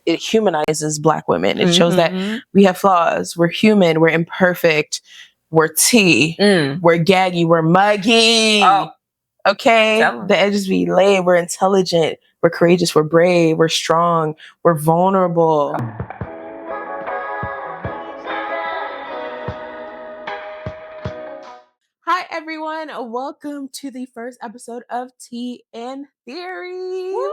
it humanizes Black women. It shows that we have flaws. We're human. We're imperfect. We're tea. We're gaggy. We're muggy. Oh, okay? tell 'em. The edges be laid. We're intelligent. We're courageous. We're brave. We're strong. We're vulnerable. Hi, everyone. Welcome to the first episode of Tea and Theory. Woo!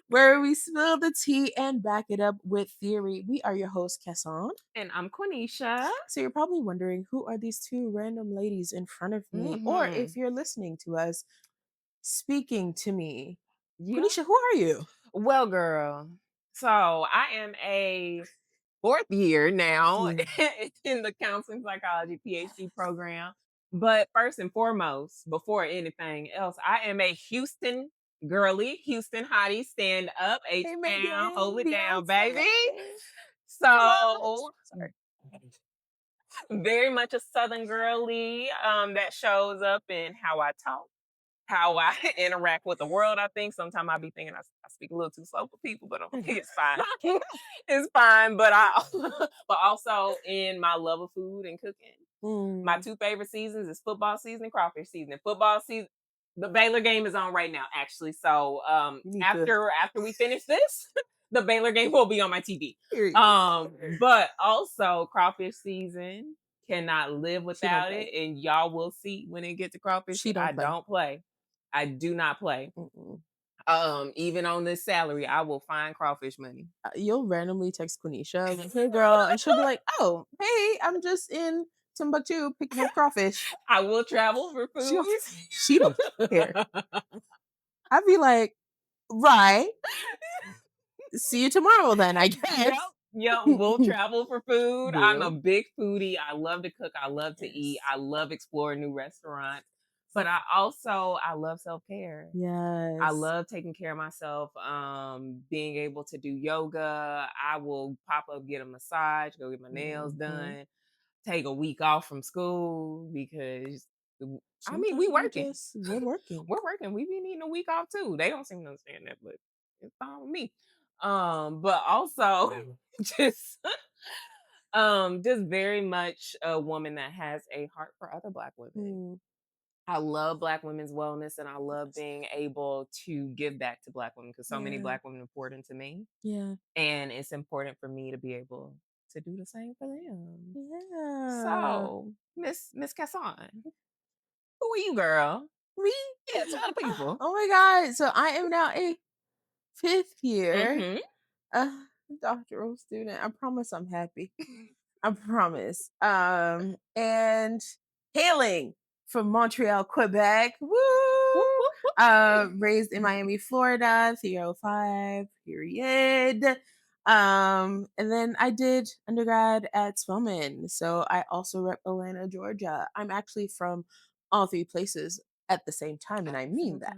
Where we spill the tea and back it up with theory. We are your host, Kesson. And I'm Quenisha. So you're probably wondering, who are these two random ladies in front of me? Or if you're listening to us, speaking to me. Yeah. Quenisha, who are you? Well, girl, so I am a fourth year now in the counseling psychology PhD program. But first and foremost, before anything else, I am a Houston girly, Houston hottie, stand up, H-Town, hold it down, baby. So, Sorry. very much a Southern girly that shows up in how I talk, how I interact with the world. I think sometimes I be thinking I speak a little too slow for people, but it's fine. It's fine. But but also in my love of food and cooking. My two favorite seasons is football season and crawfish season. And football season, the Baylor game is on right now, actually. So after we finish this, the Baylor game will be on my TV. But also crawfish season. Cannot live without it, and y'all will see when it gets to crawfish. I don't play. I do not play. Even on this salary, I will find crawfish money. You'll randomly text Quenisha, like, hey girl, and she'll be like, oh, hey, I'm just in Timbuktu picking up crawfish. I will travel for food. She don't care. I'd be like, right. See you tomorrow then, I guess. Yep, we'll travel for food. Yeah. I'm a big foodie. I love to cook. I love to eat. I love exploring new restaurants. But I love self-care. Yes. I love taking care of myself. Being able to do yoga. I will pop up, get a massage, go get my nails done, take a week off from school because we working. We're working. We're working. We be needing a week off too. They don't seem to understand that, but it's fine with me. But also just very much a woman that has a heart for other Black women. I love Black women's wellness, and I love being able to give back to Black women because so many Black women are poured into me. Yeah. And it's important for me to be able to do the same for them. Yeah. So, Miss Casson, who are you, girl? Me? Yeah, tell the people. Oh my God. So I am now a fifth year doctoral student. I promise I'm happy. I promise. And hailing from Montreal, Quebec. Woo! Raised in Miami, Florida, 305, period. And then I did undergrad at Spelman. So I also rep Atlanta, Georgia. I'm actually from all three places at the same time, and I mean that.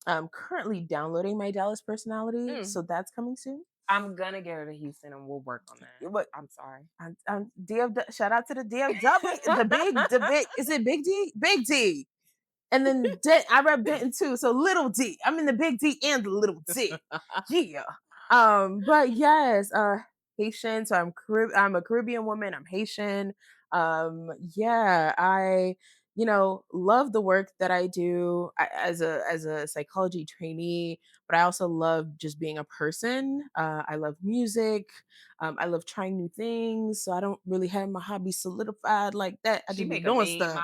I'm currently downloading my Dallas personality, so that's coming soon. I'm gonna get her to Houston, and we'll work on that. What? I'm sorry. Shout out to the DFW. the big. Is it Big D? Big D. And then I rep Denton too, so little D. I'm in the Big D and the little D. Yeah. But yes, Haitian. So I'm a Caribbean woman. I'm Haitian. Yeah, I love the work that I do as a psychology trainee, but I also love just being a person. I love music. I love trying new things. So I don't really have my hobby solidified like that. I just be doing stuff.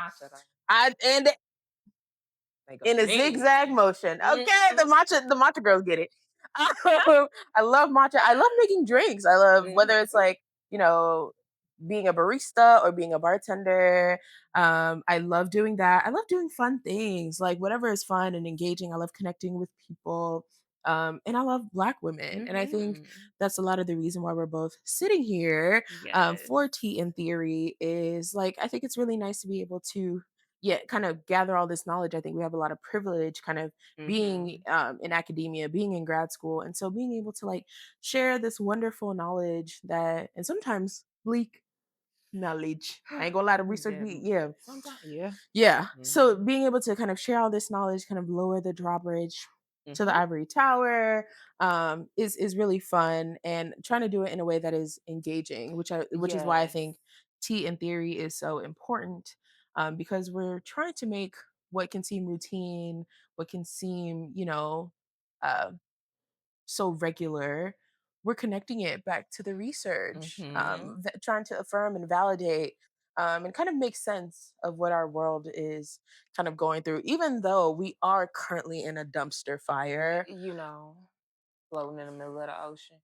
In a zigzag motion. Okay, the matcha girls get it. I love matcha. I love making drinks. I love whether it's like, being a barista or being a bartender. I love doing that. I love doing fun things, like whatever is fun and engaging. I love connecting with people. And I love Black women. And I think that's a lot of the reason why we're both sitting here for Tea and Theory is like, I think it's really nice to be able to kind of gather all this knowledge. I think we have a lot of privilege kind of being in academia, being in grad school. And so being able to like share this wonderful knowledge and sometimes bleak knowledge. I ain't gonna lie to research. Yeah. So being able to kind of share all this knowledge, kind of lower the drawbridge to the Mhm. ivory tower, is really fun, and trying to do it in a way that is engaging, which is why I Yes. think tea in theory is so important, because we're trying to make what can seem routine, what can seem, uh, so regular, we're connecting it back to the research, Mhm. trying to affirm and validate, and kind of make sense of what our world is kind of going through, even though we are currently in a dumpster fire. You know, floating in the middle of the ocean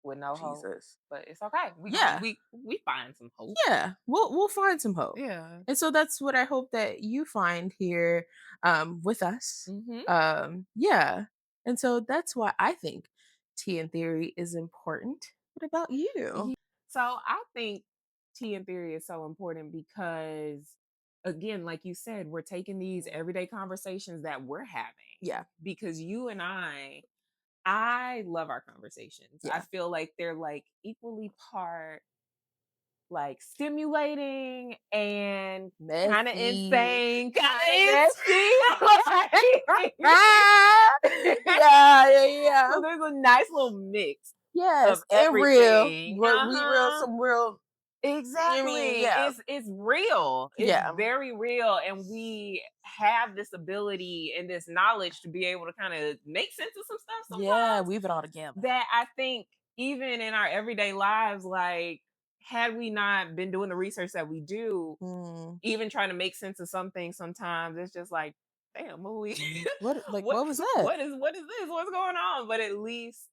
with no hope, Jesus. but it's okay. Yeah. We find some hope. Yeah. We'll find some hope. Yeah. And so that's what I hope that you find here, with us. Mhm. Yeah. And so that's why I think tea in theory is important. What about you? So I think tea and theory is so important because, again, like you said, we're taking these Mm. everyday conversations that we're having Yeah. because you and I love our conversations. I Yeah. feel like they're like equally part like stimulating and kind of Messy. insane, kind Kind of of messy. yeah, yeah, yeah. So there's a nice little mix of Yes, and real. everything. We real, some real. I mean, Exactly. yeah, It's real. It's yeah, very real. And we have this ability and this knowledge to be able to kind of make sense of some stuff yeah. sometimes Weave it all together. that I think even in our everyday lives, like had we not been doing the research that we do, Mm. even trying to make sense of some things sometimes, it's just like, damn, what we What? Like, what what was that? what is this? What's going on? But at least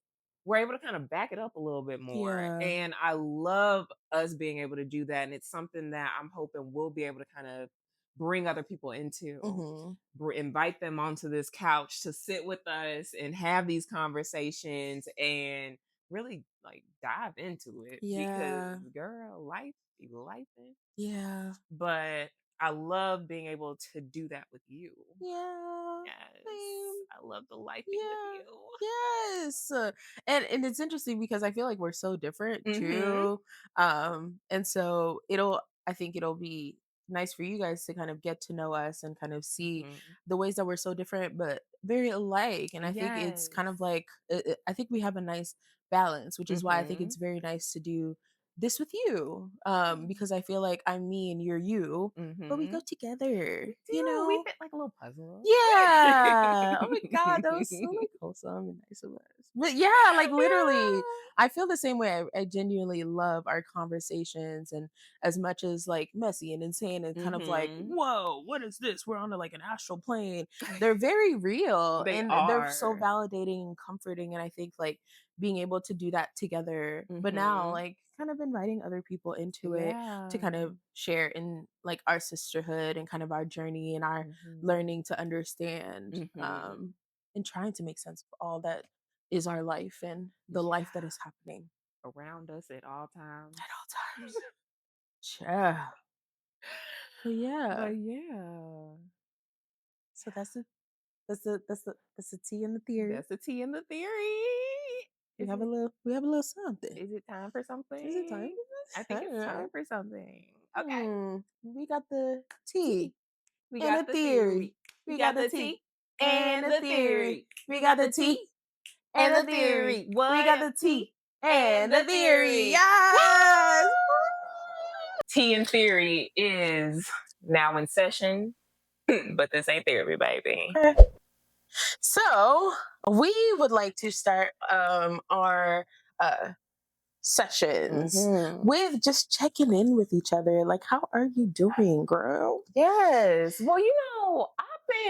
we're able to kind of back it up a little bit more. Yeah. And I love us being able to do that. And it's something that I'm hoping we'll be able to kind of bring other people into. Hmm. Invite them onto this couch to sit with us and have these conversations and really like dive into it because Yeah. girl, life be life. Yeah. But I love being able to do that with you. Yeah. Yes. Same. I love the lifing with Yeah. you. Yes. And it's interesting because I feel like we're so different Mhm. too. And so I think it'll be nice for you guys to kind of get to know us and kind of see Mhm. the ways that we're so different but very alike. And I think it's Yes. kind of like, I think we have a nice balance, which is why I think it's Mhm. very nice to do this with you. Because I feel like I'm me and you're you, but we go Mhm. together, We do. We fit like a little puzzle. Yeah. Oh my god, that was so like wholesome and nice of us. But yeah, like literally, Yeah. I feel the same way. I genuinely love our conversations, and as much as like messy and insane and kind of like, Mhm. whoa, what is this? We're on like an astral plane. They're very real They and they're so are. validating and comforting. And I think like being able to do that together, but now Mhm. like kind of inviting other people into it to Yeah. kind of share in like our sisterhood and kind of our journey and our Mhm. learning to understand, Mhm. and trying to make sense of all that is our life and the life that Yeah. is happening Around us at all times. at all times. Yeah. But yeah. But yeah. So that's the tea and the theory. That's the tea and the theory. Is it We have a little something. is it time for Is it time something? for I this? I think don't it's time know. for something. Okay. We got the tea Tea. We and got the the theory. theory. We We got got the the tea tea and and the the theory. theory. We We got got the the tea tea and and the the theory. theory. We got What? the tea Tea and and the the theory. theory. Yes. Woo! Tea and theory is now in session, but this ain't theory, baby. Okay. So we would like to start our uh, sessions Hmm. with just checking in with each other. Like, how are you doing, girl? Yes. Well, I've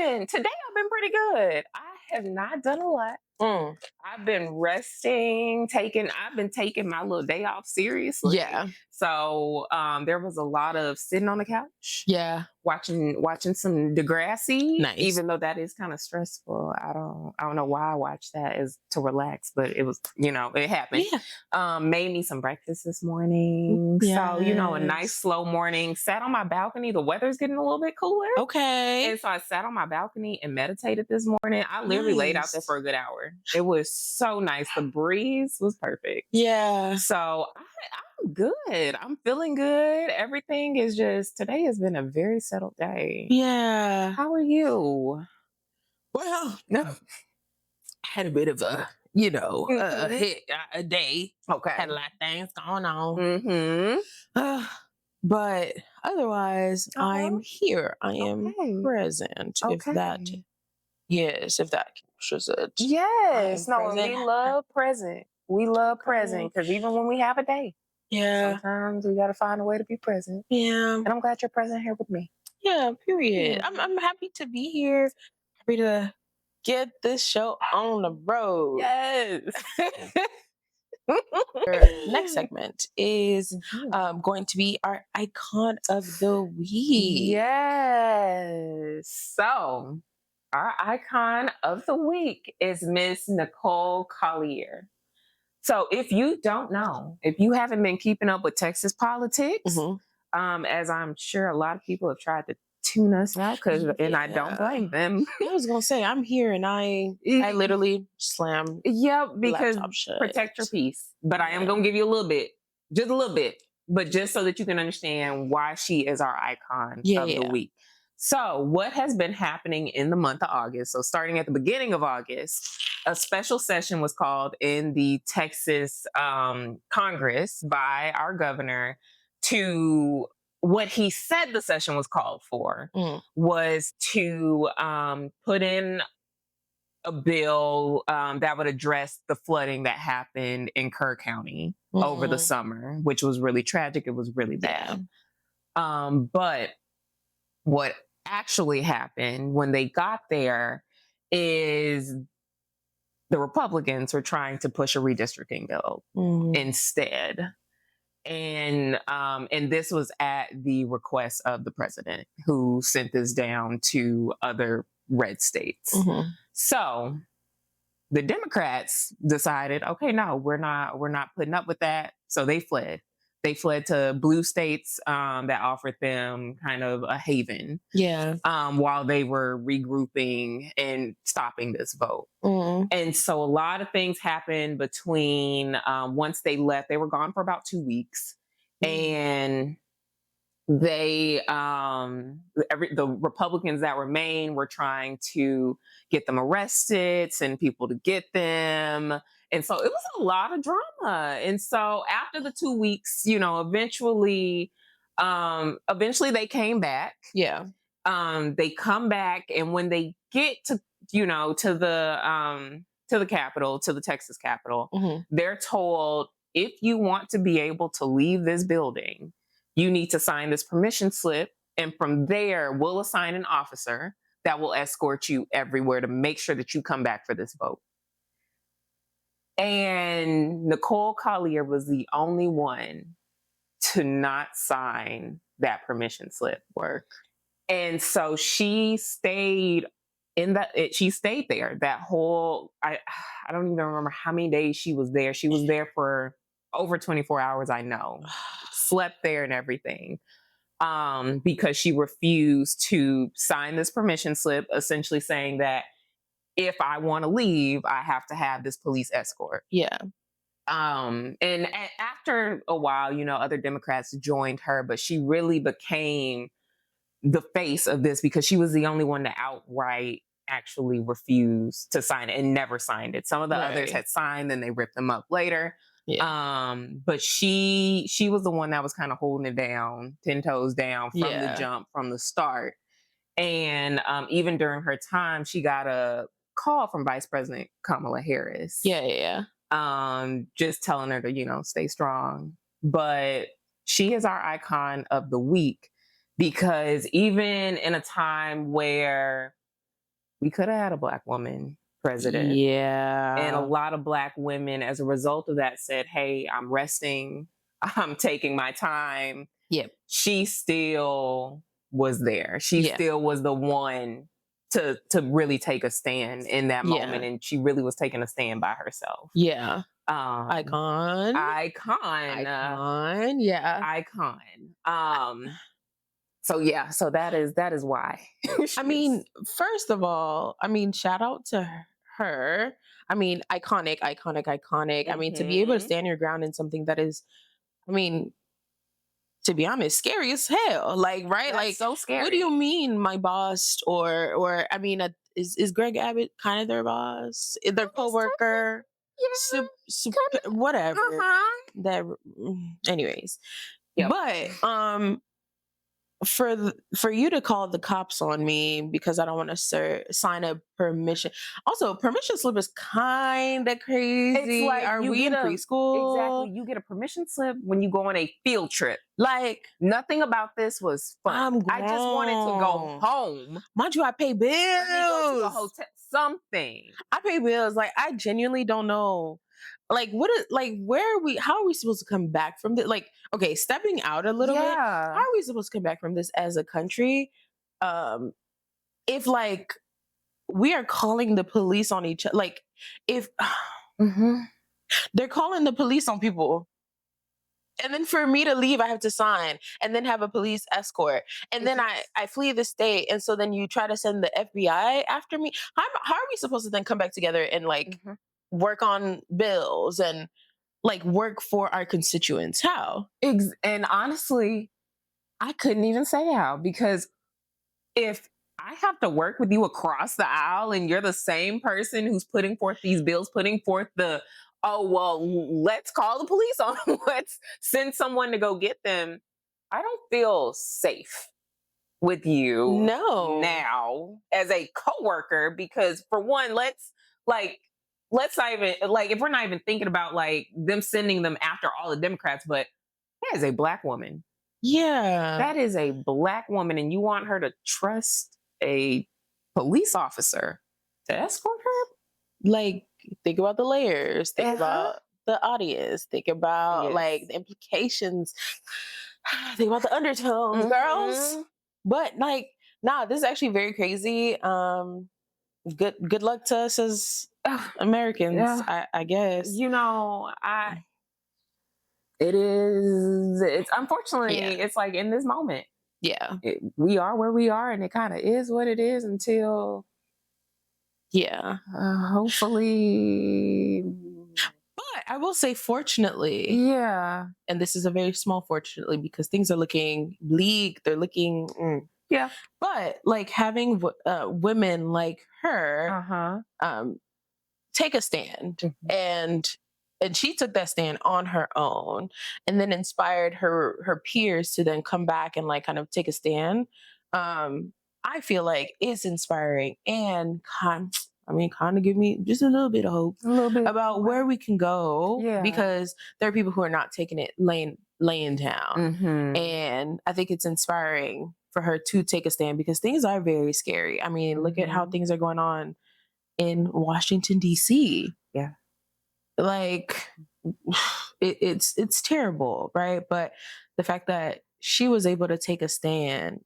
been pretty good. I have not done a lot. Mm, I've been resting, I've been taking my little day off seriously. yeah. So there was a lot of sitting on the couch, Yeah. watching some Degrassi, Nice. even though that is kind of stressful. I don't know why I watched that is to relax, but it was, it happened. Yeah. Made me some breakfast this morning. So, a nice Yes. slow morning. Sat on my balcony. The weather's getting a little bit cooler. Okay. And so I sat on my balcony and meditated this morning. I literally laid out there Nice. for a good hour. It was so nice. The breeze was perfect. Yeah. So I'm good. I'm feeling good. Everything is today has been a very settled day. Yeah. How are you? Well, No. had a bit of a, a hit a day. Okay. Had a lot of things going on. Mm-hmm. But otherwise, I'm here. I am Okay. present. If that, Okay. yes, if that captures it. Yes. I'm No, and we present. love present. We love present because even when we have a day, Yeah. sometimes we got to find a way to be present. Yeah. And I'm glad you're present here with me. Yeah, period. Yeah. I'm happy to be here. Happy to get this show on the road. Yes. Our next segment is going to be our icon of the week. Yes. So, our icon of the week is Miss Nicole Collier. So, if you don't know, if you haven't been keeping up with Texas politics, as I'm sure a lot of people have tried to tune us out, and I don't blame them. I was gonna say I'm here, and I literally slammed. Because laptop shut. protect your peace. But I am gonna give you a little bit, just a little bit, but just so that you can understand why she is our icon of the week. So, what has been happening in the month of August? So, starting at the beginning of August, a special session was called in the Texas Congress by our governor to what he said the session was called for was to put in a bill that would address the flooding that happened in Kerr County over the summer, which was really tragic. It was really bad. But what actually happened when they got there is the Republicans were trying to push a redistricting bill instead. And this was at the request of the president, who sent this down to other red states. So the Democrats decided, okay, no, we're not putting up with that. So they fled. They fled to blue states that offered them kind of a haven. While they were regrouping and stopping this vote. And so a lot of things happened between once they left. They were gone for about 2 weeks, and they the Republicans that remained were trying to get them arrested, send people to get them, and so it was a lot of drama. And so after the 2 weeks, eventually they came back. They come back, and when they get to the Capitol, to the Texas Capitol, they're told, if you want to be able to leave this building, you need to sign this permission slip. And from there, we'll assign an officer that will escort you everywhere to make sure that you come back for this vote. And Nicole Collier was the only one to not sign that permission slip. And so she stayed she stayed there that whole, I don't even remember how many days she was there. She was there for over 24 hours, I know. Slept there and everything. Because she refused to sign this permission slip, essentially saying that if I want to leave, I have to have this police escort. And after a while, other Democrats joined her, but she really became the face of this because she was the only one to outright actually refuse to sign it and never signed it. Some of the others had signed, then they ripped them up later. But she was the one that was kind of holding it down, 10 toes down from the jump, from the start. And even during her time, she got a call from Vice President Kamala Harris. Just telling her to, stay strong. But she is our icon of the week, because even in a time where we could have had a Black woman president. And a lot of Black women, as a result of that, said, hey, I'm resting. I'm taking my time. She still was there. She still was the one to really take a stand in that moment. And she really was taking a stand by herself. Icon. So that is why. I mean, first of all, shout out to her. Iconic. I mean, to be able to stand your ground in something that is, to be honest, scary as hell. That's so scary. What do you mean, my boss? Or is Greg Abbott kind of their boss, their I guess technically, coworker, yeah, whatever. kind of. That anyways, Yep. but for you to call the cops on me because I don't want to sign a permission. Also, permission slip is kind of It's crazy. like Are you we get in a preschool? exactly you get a permission slip when you go on a field trip. Like, Nothing about this was fun. I'm I just wanted to go grown. home. Mind you, I pay Let me go to a bills. hotel. Something. I pay bills. Like, I genuinely don't know. Like, what is like? Where are we? How are we supposed to come back from this? Like, okay, stepping out a little bit. How Yeah. are we supposed to come back from this as a country? Um, if like we are calling the police on each other, like if Mm-hmm. they're calling the police on people, and then for me to leave, I have to sign and then have a police escort, and then I flee the state, and so then you try to send the FBI after me. How are we supposed to then come back together and like Mm-hmm. work on bills and like work for our constituents? How? And honestly, I couldn't even say how, because if I have to work with you across the aisle and you're the same person who's putting forth these bills, putting forth the, oh, well, let's call the police on them, let's send someone to go get them, I don't feel safe with you No. now as a coworker, because for one, like let's not even like, if we're not even thinking about like them sending them after all the Democrats, but that is a black woman. Yeah. That is a black woman, and you want her to trust a police officer to escort her? Like, think about the layers, think about the audience, think about like Yes. the implications, think about the undertones, girls. Mhm. But like, nah, this is actually very crazy. Good luck to us as Ugh, Americans, yeah. I guess. You know, it's unfortunately, Yeah. it's like in this moment, Yeah. we are where we are, and it kind of is what it is until Yeah. hopefully, But I will say, fortunately, yeah. and this is a very small fortunately because things are looking bleak. They're looking, Yeah. but like having women like her Uh-huh. take a stand, Mhm. and she took that stand on her own, and then inspired her peers to then come back and like kind of take a stand. I feel like it's inspiring and kind of give me just a little bit of hope A little bit about where we can go, Yeah. because there are people who are not taking it laying down. Mhm. And I think it's inspiring for her to take a stand because things are very scary. I mean, look at how Mhm. things are going on in Washington D.C. Yeah. Like, it's terrible, right? But the fact that she was able to take a stand,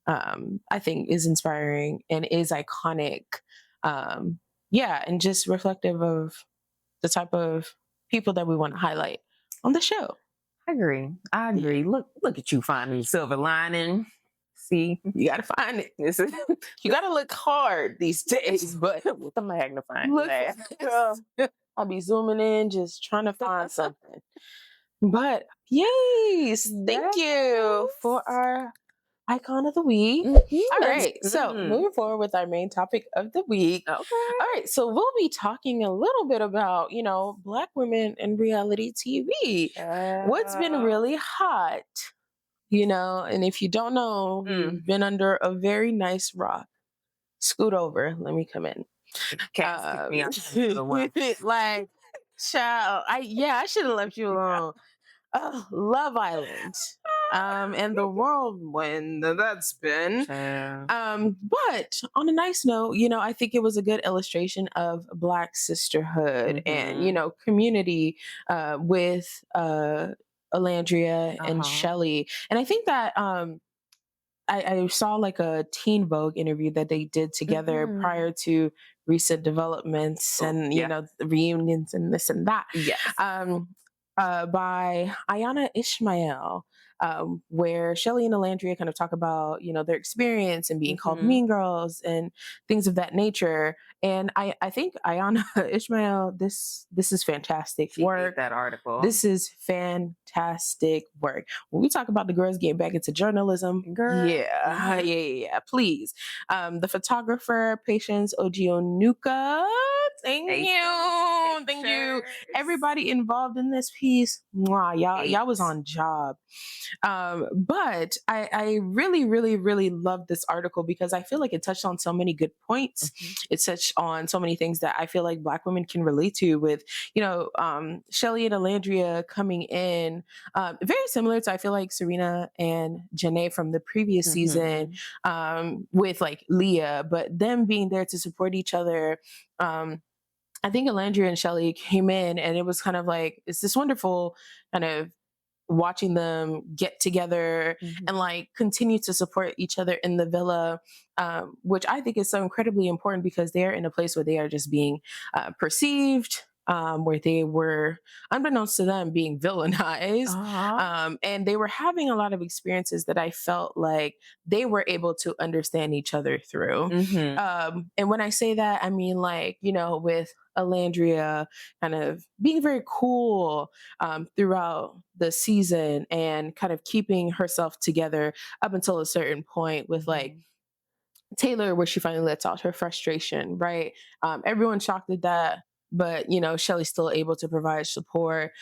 I think is inspiring and is iconic. Yeah, and just reflective of the type of people that we want to highlight on the show. I agree. I Yeah. agree. Look at you finding silver lining. See, You gotta find it. this is You gotta look hard these days, but with the magnifying look, glass. girl, I'll be zooming in, just trying to find something. But yes, thank you for our icon of the week. All right, so moving forward with our main topic of the week. Okay. All right, so we'll be talking a little bit about, Black women in reality TV. What's been really hot, and if you don't know, you've been under a very nice rock. Scoot over, let me come in. Cats kick me out to the one. Like, child, I should have left you alone. Love Island, and the whirlwind that's been. But on a nice note, I think it was a good illustration of Black sisterhood and community with Olandria and Chelley, and I think that I saw like a Teen Vogue interview that they did together prior to recent developments and the reunions and this and that. Yes. by Ayana Ishmael, where Chelley and Olandria kind of talk about, their experience and being called Mhm. mean girls and things of that nature. And I think Ayana Ishmael, this is fantastic She ate work. that article. This is fantastic work. When we talk about the girls getting back into journalism, Girl. yeah, yeah, Mhm. yeah, please. The photographer, Patience Ogionuka, thank Ate those you, thank you. pictures. Everybody involved in this piece, mwah, y'all was Ate. on job. But I really, really, really love this article because I feel like it touched on so many good points. Mhm. It touched on so many things that I feel like Black women can relate to with, Chelley and Alandria coming in, very similar to, I feel like, Serena and Janae from the previous season, Mhm. with like Leah, but them being there to support each other. I think Alandria and Chelley came in and it was kind of like, it's this wonderful kind of watching them get together and Mhm. like continue to support each other in the villa, which I think is so incredibly important because they're in a place where they are just being perceived, where they were, unbeknownst to them, being villainized. Uh-huh. And they were having a lot of experiences that I felt like they were able to understand each other through. Mhm. And when I say that, I mean, like, with Alandria kind of being very cool throughout the season and kind of keeping herself together up until a certain point with like Mhm. Taylor, where she finally lets out her frustration, right? Everyone's shocked at that, but Shelley's still able to provide support.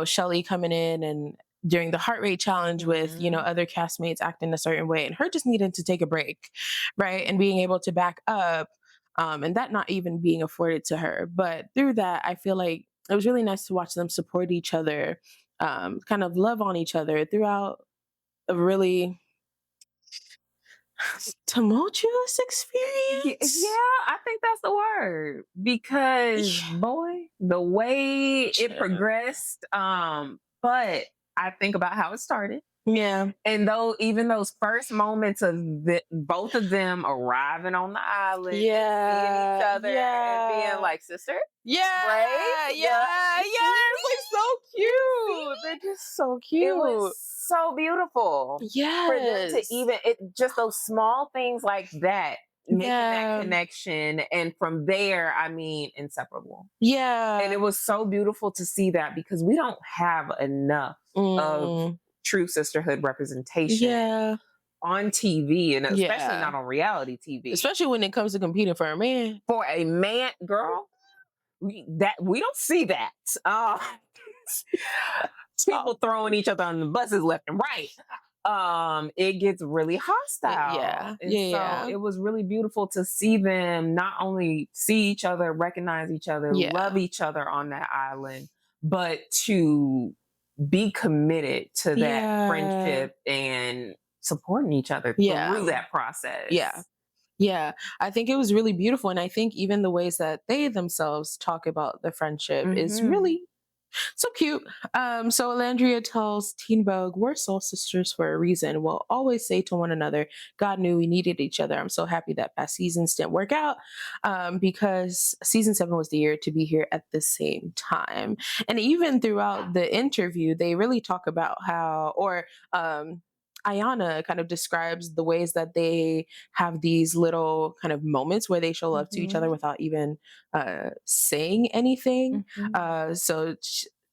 Shelley coming in and during the heart rate challenge with Mhm. other castmates acting a certain way, and her just needing to take a break, right, and being able to back up, and that not even being afforded to her. But through that, I feel like it was really nice to watch them support each other, kind of love on each other throughout a really tumultuous experience. Yeah, I think that's the word because Yeah. boy, the way it progressed, but I think about how it started. Yeah. And though even those first moments of both of them arriving on the island and seeing each Yeah. other and being Yeah. like, sister, break, Yeah. girl, Yeah. you see Yeah. It's like so me? You see cute. They're me? just so It was cute. so beautiful for them to Yes. even it just those small things like that, making that Yeah. connection. And from there, I mean, inseparable. And Yeah. it was so beautiful to see that because we don't have enough of Mm. true sisterhood representation Yeah. on TV and especially Yeah. not on reality TV. Especially when it comes to competing for a man. For a man, girl, we don't see that. People Oh. throwing each other on the buses left and right. It gets really hostile. Yeah. And Yeah. so Yeah. it was really beautiful to see them not only see each other, recognize each other, love Yeah. each other on that island, but to be committed to that Yeah. friendship and supporting each other Yeah. through that Yeah. process. Yeah, I think it was really beautiful. And I think even the ways that they themselves talk about the friendship is Hmm. really so cute. So Alandria tells Teen Vogue, we're soul sisters for a reason. We'll always say to one another, God knew we needed each other. I'm so happy that past seasons didn't work out, because season 7 was the year to be here at the same time. And even throughout the interview, they really talk about how, or Ayana kind of describes the ways that they have these little kind of moments where they show love to each other Hmm. without even saying anything. Hmm.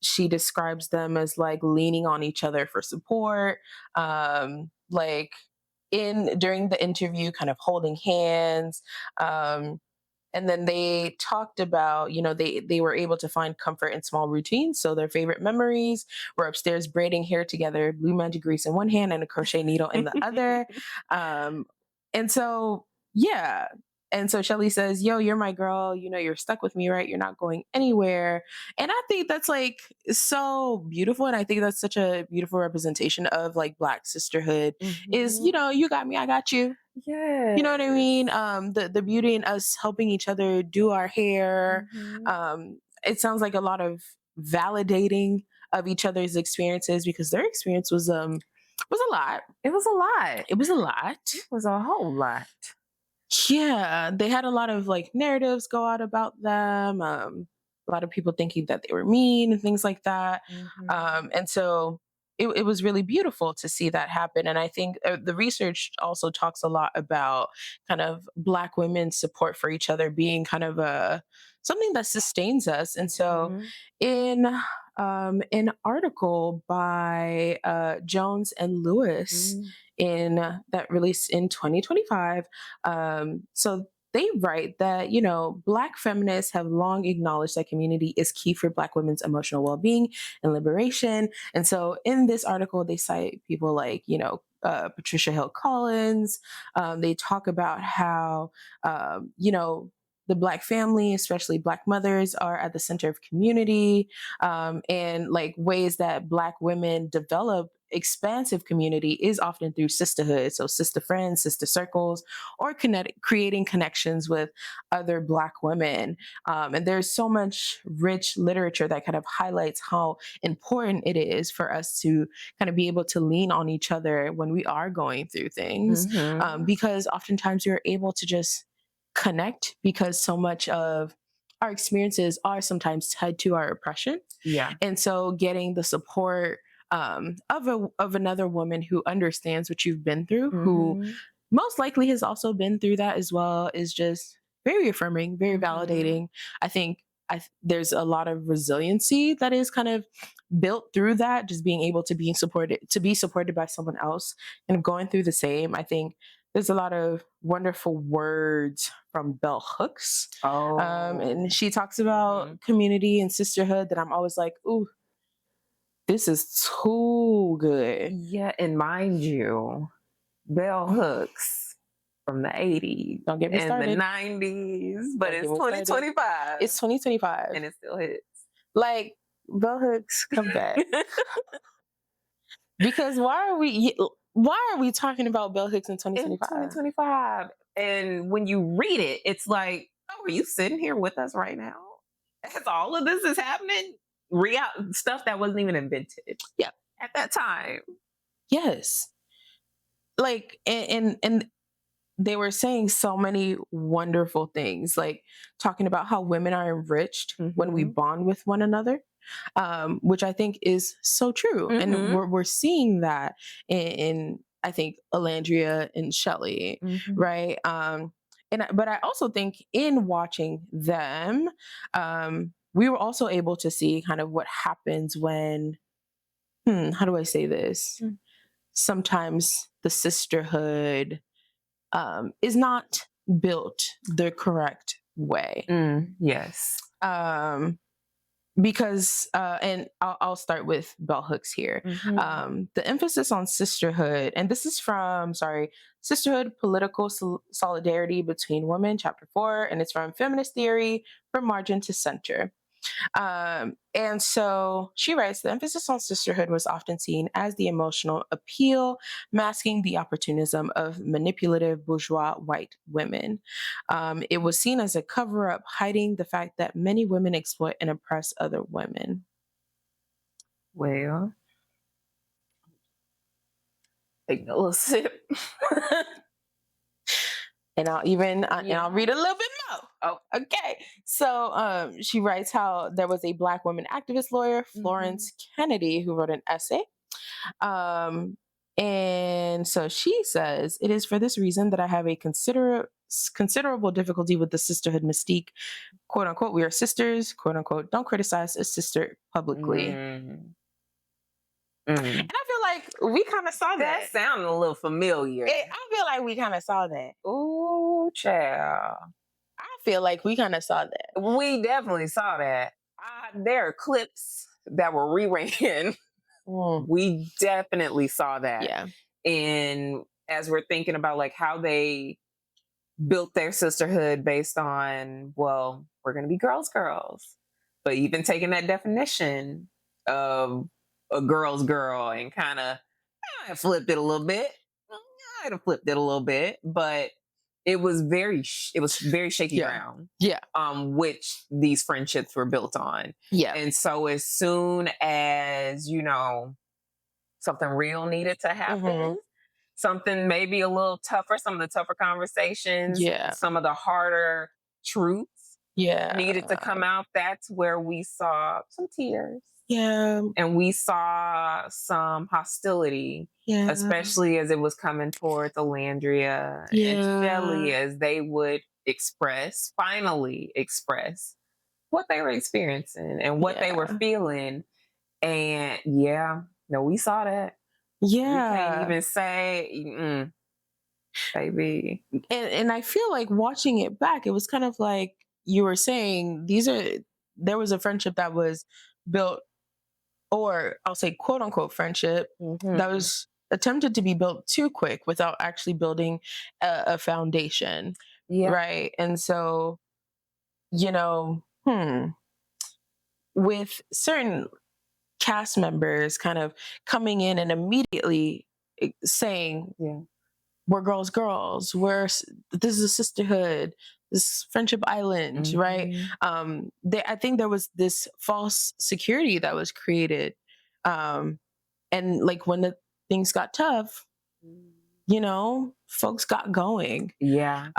She describes them as like leaning on each other for support, like in during the interview, kind of holding hands. Um, and then they talked about, they were able to find comfort in small routines. So their favorite memories were upstairs braiding hair together, blue magic grease in one hand and a crochet needle in the other. Um, and so, yeah. And so Shelly says, yo, you're my girl. You're stuck with me, right? You're not going anywhere. And I think that's like so beautiful. And I think that's such a beautiful representation of like Black sisterhood is, Hmm. you got me, I got you. You know what I Yes. mean? The beauty in us helping each other do our hair. Mhm. It sounds like a lot of validating of each other's experiences because their experience was a lot. It was a lot. It was a lot. It was a whole lot. Yeah, they had a lot of like narratives go out about them. a lot of people thinking that they were mean and things like that. Mhm. And so it was really beautiful to see that happen. And I think the research also talks a lot about kind of Black women's support for each other being kind of a something that sustains us. And so Mhm. in an article by Jones and Lewis Mhm. in that released in 2025, so they write that, Black feminists have long acknowledged that community is key for Black women's emotional well-being and liberation. And so in this article, they cite people like, Patricia Hill Collins. They talk about how, the Black family, especially Black mothers, are at the center of community, and like ways that Black women develop expansive community is often through sisterhood. So, sister friends, sister circles, or creating connections with other Black women. And there's so much rich literature that kind of highlights how important it is for us to kind of be able to lean on each other when we are going through things, Mhm. because oftentimes you're able to just connect because so much of our experiences are sometimes tied to our oppression. Yeah. And so getting the support of another woman who understands what you've been through, who Mhm. most likely has also been through that as well, is just very affirming, very Mhm. validating. I think there's a lot of resiliency that is kind of built through that, just being able to be supported by someone else and going through the same. I think there's a lot of wonderful words from Bell Hooks. And Oh. she talks about Mhm. community and sisterhood that I'm always like, ooh, this is too good. Yeah, and mind you, bell hooks from the 80s Don't get me and the started. 90s, but Don't get it's me started. 2025 It's 2025. and it still hits. Like, bell hooks, come back. Because why are we talking about bell hooks in In 2025? 2025. And when you read it, it's like, oh, are you sitting here with us right now? As all of this is happening, real stuff that wasn't even invented Yeah. at that time. Yes. Like, and they were saying so many wonderful things, like talking about how women are enriched when we Mm-hmm. bond with one another, which I think is so true. And Mm-hmm. we're seeing that in I think Olandria and Chelley, Mm-hmm. right? But I also think in watching them, we were also able to see kind of what happens when, how do I say this? Sometimes the sisterhood is not built the correct way. Yes. Um, because, and I'll start with bell hooks here. Mm-hmm. The emphasis on sisterhood, and this is from, Sisterhood, Political Solidarity Between Women, Chapter 4, and it's from Feminist Theory from Margin to Center. And so she writes, the emphasis on sisterhood was often seen as the emotional appeal, masking the opportunism of manipulative bourgeois white women. It was seen as a cover up, hiding the fact that many women exploit and oppress other women. Well, take a little sip. And I'll read a little bit more. Oh. Okay. So she writes how there was a Black woman activist lawyer, Mm-hmm. Florence Kennedy, who wrote an essay. And so she says, it is for this reason that I have a considerable difficulty with the sisterhood mystique. Quote unquote, we are sisters, quote unquote, don't criticize a sister publicly. Mm. And I feel like we kind of saw That that. sounded a little familiar. I feel like we kind of saw that. Ooh, child. I feel like we kind of saw that. We definitely saw that. There are clips that were reran. We definitely saw that. Yeah. And as we're thinking about like how they built their sisterhood based on, well, we're going to be girls. But even taking that definition of a girl's girl and kind of, I flipped it a little bit. I'd have flipped it a little bit, but it was very shaky Yeah. ground. Yeah. Which these friendships were built on. Yeah. And so as soon as, something real needed to happen, something maybe a little tougher, some of the tougher conversations, Yeah. some of the harder truths, needed to come out. That's where we saw some tears. Yeah. And we saw some hostility, Yeah. especially as it was coming towards Olandria and Chelley, Yeah. as they would finally express what they were experiencing and what they were Yeah. feeling. And yeah, no, we saw that. We can't Yeah. even say, baby. And I feel like watching it back, it was kind of like you were saying, there was a friendship that was built, or I'll say quote unquote friendship, that Mm-hmm. was attempted to be built too quick without actually building a foundation. Yeah. Right. And so, you know, with certain cast members kind of coming in and immediately saying, Yeah. we're girls, girls. This is a sisterhood. This friendship island, right? Mm-hmm. I think there was this false security that was created, and like when the things got tough, folks got going. Yeah.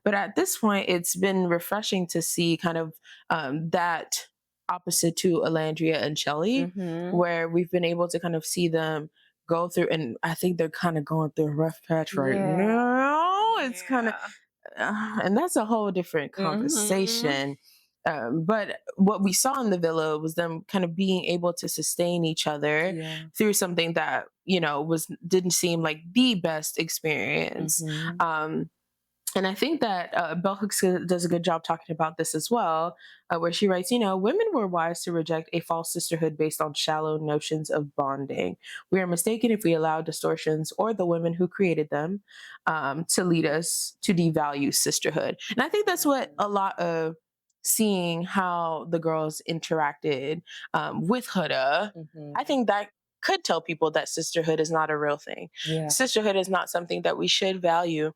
But at this point, it's been refreshing to see kind of that opposite to Olandria and Chelley, Mm-hmm. where we've been able to kind of see them go through, and I think they're kind of going through a rough patch right now. It's kind of, and that's a whole different Mm-hmm. conversation. But what we saw in the villa was them kind of being able to sustain each other Yeah. through something that didn't seem like the best experience. Mm-hmm. And I think that Bell Hooks does a good job talking about this as well, where she writes, women were wise to reject a false sisterhood based on shallow notions of bonding. We are mistaken if we allow distortions or the women who created them to lead us to devalue sisterhood. And I think that's what a lot of seeing how the girls interacted with Huda, Mm-hmm. I think that could tell people that sisterhood is not a real thing. Yeah. Sisterhood is not something that we should value.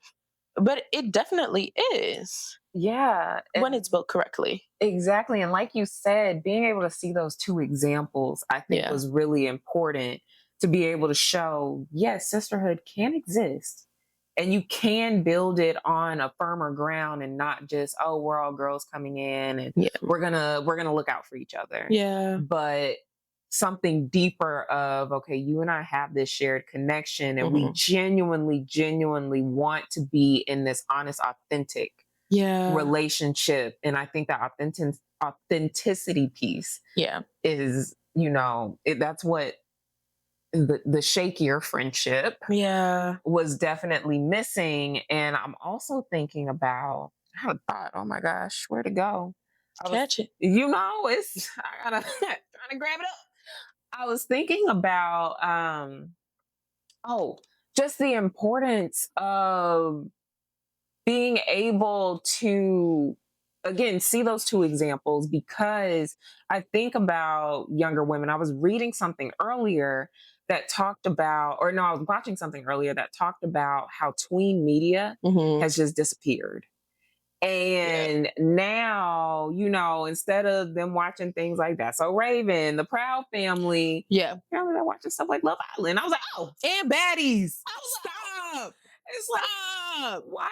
But it definitely is. Yeah. When it's built correctly. Exactly. And like you said, being able to see those two examples, I think was really important to be able to show, yes, sisterhood can exist. And you can build it on a firmer ground and not just, oh, we're all girls coming in and we're gonna look out for each other. Yeah. But something deeper of, okay, you and I have this shared connection and we genuinely want to be in this honest, authentic relationship. And I think that authenticity piece is, that's what the shakier friendship was definitely missing. And I'm also thinking about, I had a thought, oh my gosh, where to go? Catch it. I gotta trying to grab it up. I was thinking about just the importance of being able to again see those two examples, because I think about younger women. I was reading something earlier that talked about, or no, I was watching something earlier that talked about how tween media has just disappeared. And now, instead of them watching things like That's So Raven, The Proud Family, apparently they're watching stuff like Love Island. I was like, oh, and baddies. Stop. It's like, why?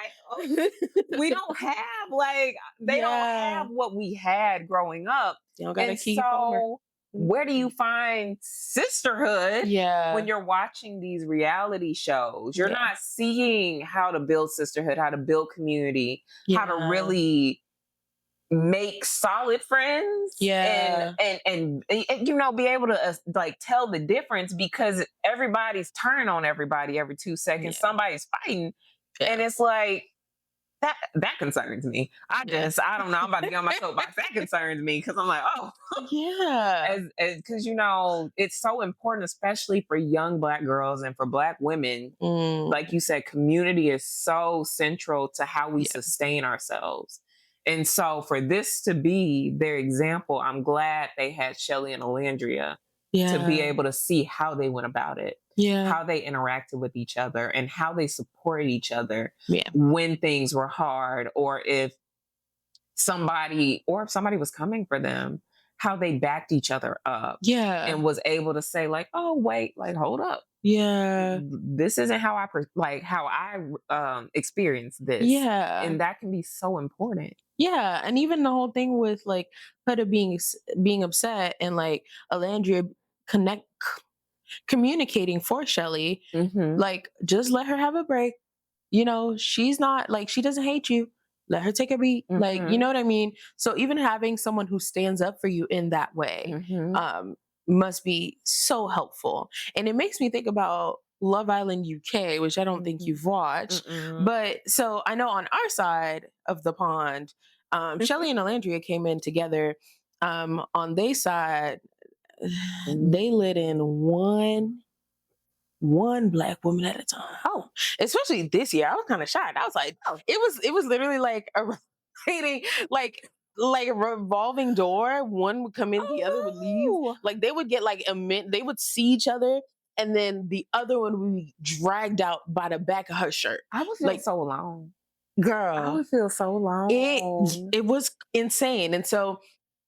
We don't have they don't have what we had growing up. You don't gotta and keep so where do you find sisterhood when you're watching these reality shows? You're not seeing how to build sisterhood, how to build community, how to really make solid friends and be able to tell the difference, because everybody's turning on everybody every 2 seconds. Somebody's fighting and it's like that concerns me. I don't know, I'm about to get on my soapbox. That concerns me, because I'm like, because it's so important, especially for young Black girls and for Black women. Like you said, community is so central to how we sustain ourselves. And so for this to be their example, I'm glad they had Chelley and Olandria to be able to see how they went about it, how they interacted with each other, and how they supported each other when things were hard, or if somebody was coming for them, how they backed each other up and was able to say like, oh, wait, like, hold up. This isn't how I experienced this. And that can be so important. Yeah, and even the whole thing with like Huda being upset and like Alandria connect communicating for Chelley, Mhm. like just let her have a break. You know, she's not like she doesn't hate you. Let her take a beat. Like, you know Mhm. what I mean? So even having someone who stands up for you in that way Mhm. um must be so helpful. And it makes me think about Love Island UK, which I don't think Mhm. you've watched. Mm-mm. But so I know on our side of the pond, Chelley and Alandria came in together. On their side, Mhm. they lit in one black woman at a time. Oh, especially this year, I was kind of shocked. I was like, oh, it was literally like a rotating, like a revolving door. One would come in, the other would leave. Oh, Like they would get like they would see each other, and then the other one would be dragged out by the back of her shirt. I would feel Like, so alone. I girl, would feel so it alone. it was insane. And so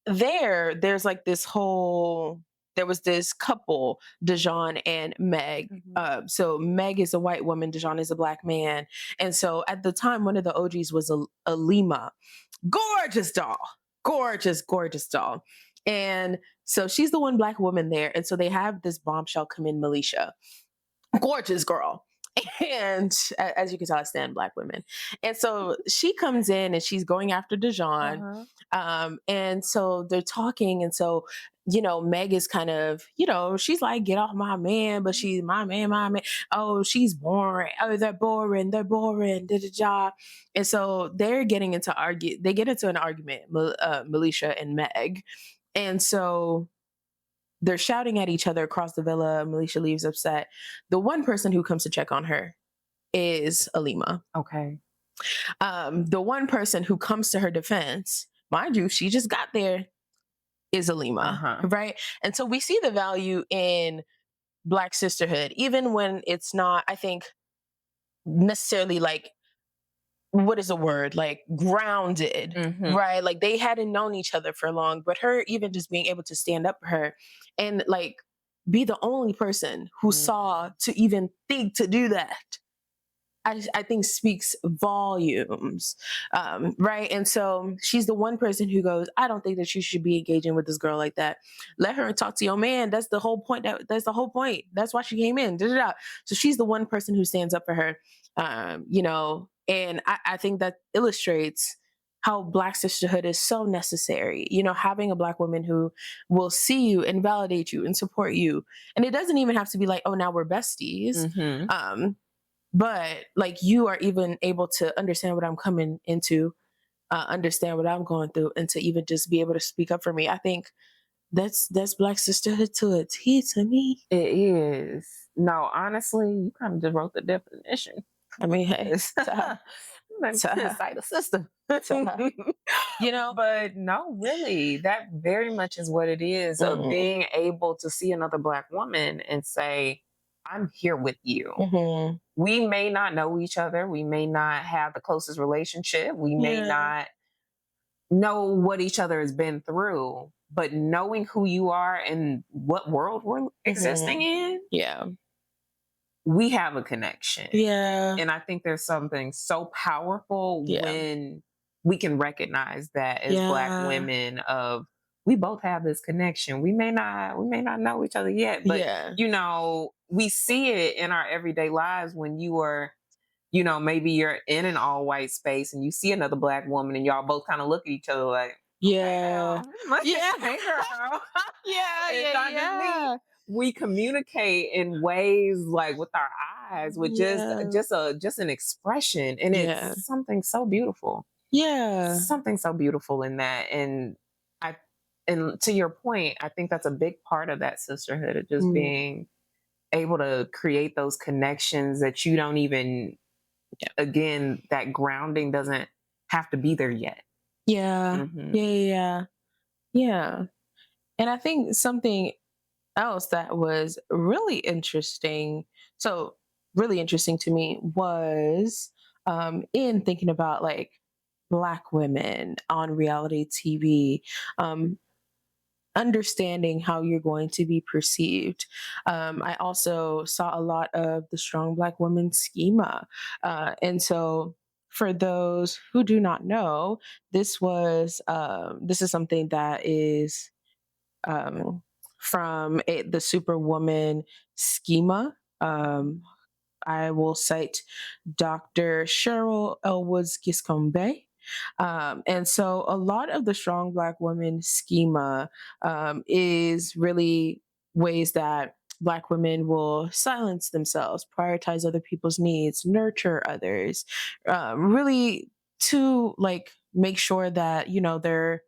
there's like this whole there was this couple, Dijon and Meg. Mhm. So Meg is a white woman, Dijon is a black man. And so at the time, one of the OGs was a Lima. Gorgeous doll. Gorgeous doll. And so she's the one black woman there. And so they have this bombshell come in, Militia, gorgeous girl. And as you can tell, I stand black women. And so she comes in and she's going after Dijon. Uh-huh. And so they're talking. And so, Meg is kind of, she's like, get off my man, but she's my man, my man. Oh, she's boring. Oh, they're boring. They're boring. Da, da, da. And so they get into an argument, Militia and Meg. And so they're shouting at each other across the villa. Militia leaves upset. The one person who comes to check on her is Alima. Okay. The one person who comes to her defense, mind you, she just got there, is Alima, Uh-huh. right? And so we see the value in Black sisterhood, even when it's not, I think, necessarily like, what is the word, like grounded, Mhm. right? Like they hadn't known each other for long, but her even just being able to stand up for her and like be the only person who saw to even think to do that, I think speaks volumes, right? And so she's the one person who goes, I don't think that you should be engaging with this girl like that. Let her talk to your man. That's the whole point. That's the whole point. That's why she came in. Da, da, da. So she's the one person who stands up for her, and I think that illustrates how Black sisterhood is so necessary. Having a Black woman who will see you and validate you and support you. And it doesn't even have to be like, oh, now we're besties. Mhm. But like you are even able to understand what I'm coming into, understand what I'm going through, and to even just be able to speak up for me. I think that's Black sisterhood to a T to me. It is. No, honestly, you kind of just wrote the definition. I mean, hey, It's to, to, cite a system. to, you know, But no, really, that very much is what it is of mm, being able to see another Black woman and say, I'm here with you. mm-hmm. We may not know each other. We may not have the closest relationship. We may Yeah, not know what each other has been through, but knowing who you are and what world we're existing mm-hmm. in, Yeah, we have a connection. yeah, And I think there's something so powerful yeah, when we can recognize that as Black yeah, women of we both have this connection. We may not know each other yet, but yeah, we see it in our everyday lives when you are, maybe you're in an all white space and you see another Black woman and y'all both kind of look at each other like, hey yeah, girl, yeah, hey girl. yeah, It's yeah, not just me. yeah, We communicate in ways like with our eyes, with just yeah, just a just an expression, and yeah, it's something so beautiful. yeah. Something so beautiful in that, I and to your point, I think that's a big part of that sisterhood of just Mm, being able to create those connections that you don't even. yeah. Again, that grounding doesn't have to be there yet. Yeah, Hmm. yeah, yeah, yeah. Yeah. And I think something else that was really interesting, so really interesting to me was in thinking about like Black women on reality TV, um, understanding how you're going to be perceived. I also saw a lot of the strong Black woman schema. And so for those who do not know, this is something that is um, from the Superwoman schema. I will cite Dr. Cheryl Elwoods Giscombe. And so a lot of the strong Black women schema is really ways that Black women will silence themselves, prioritize other people's needs, nurture others, really to like make sure that, you know, they're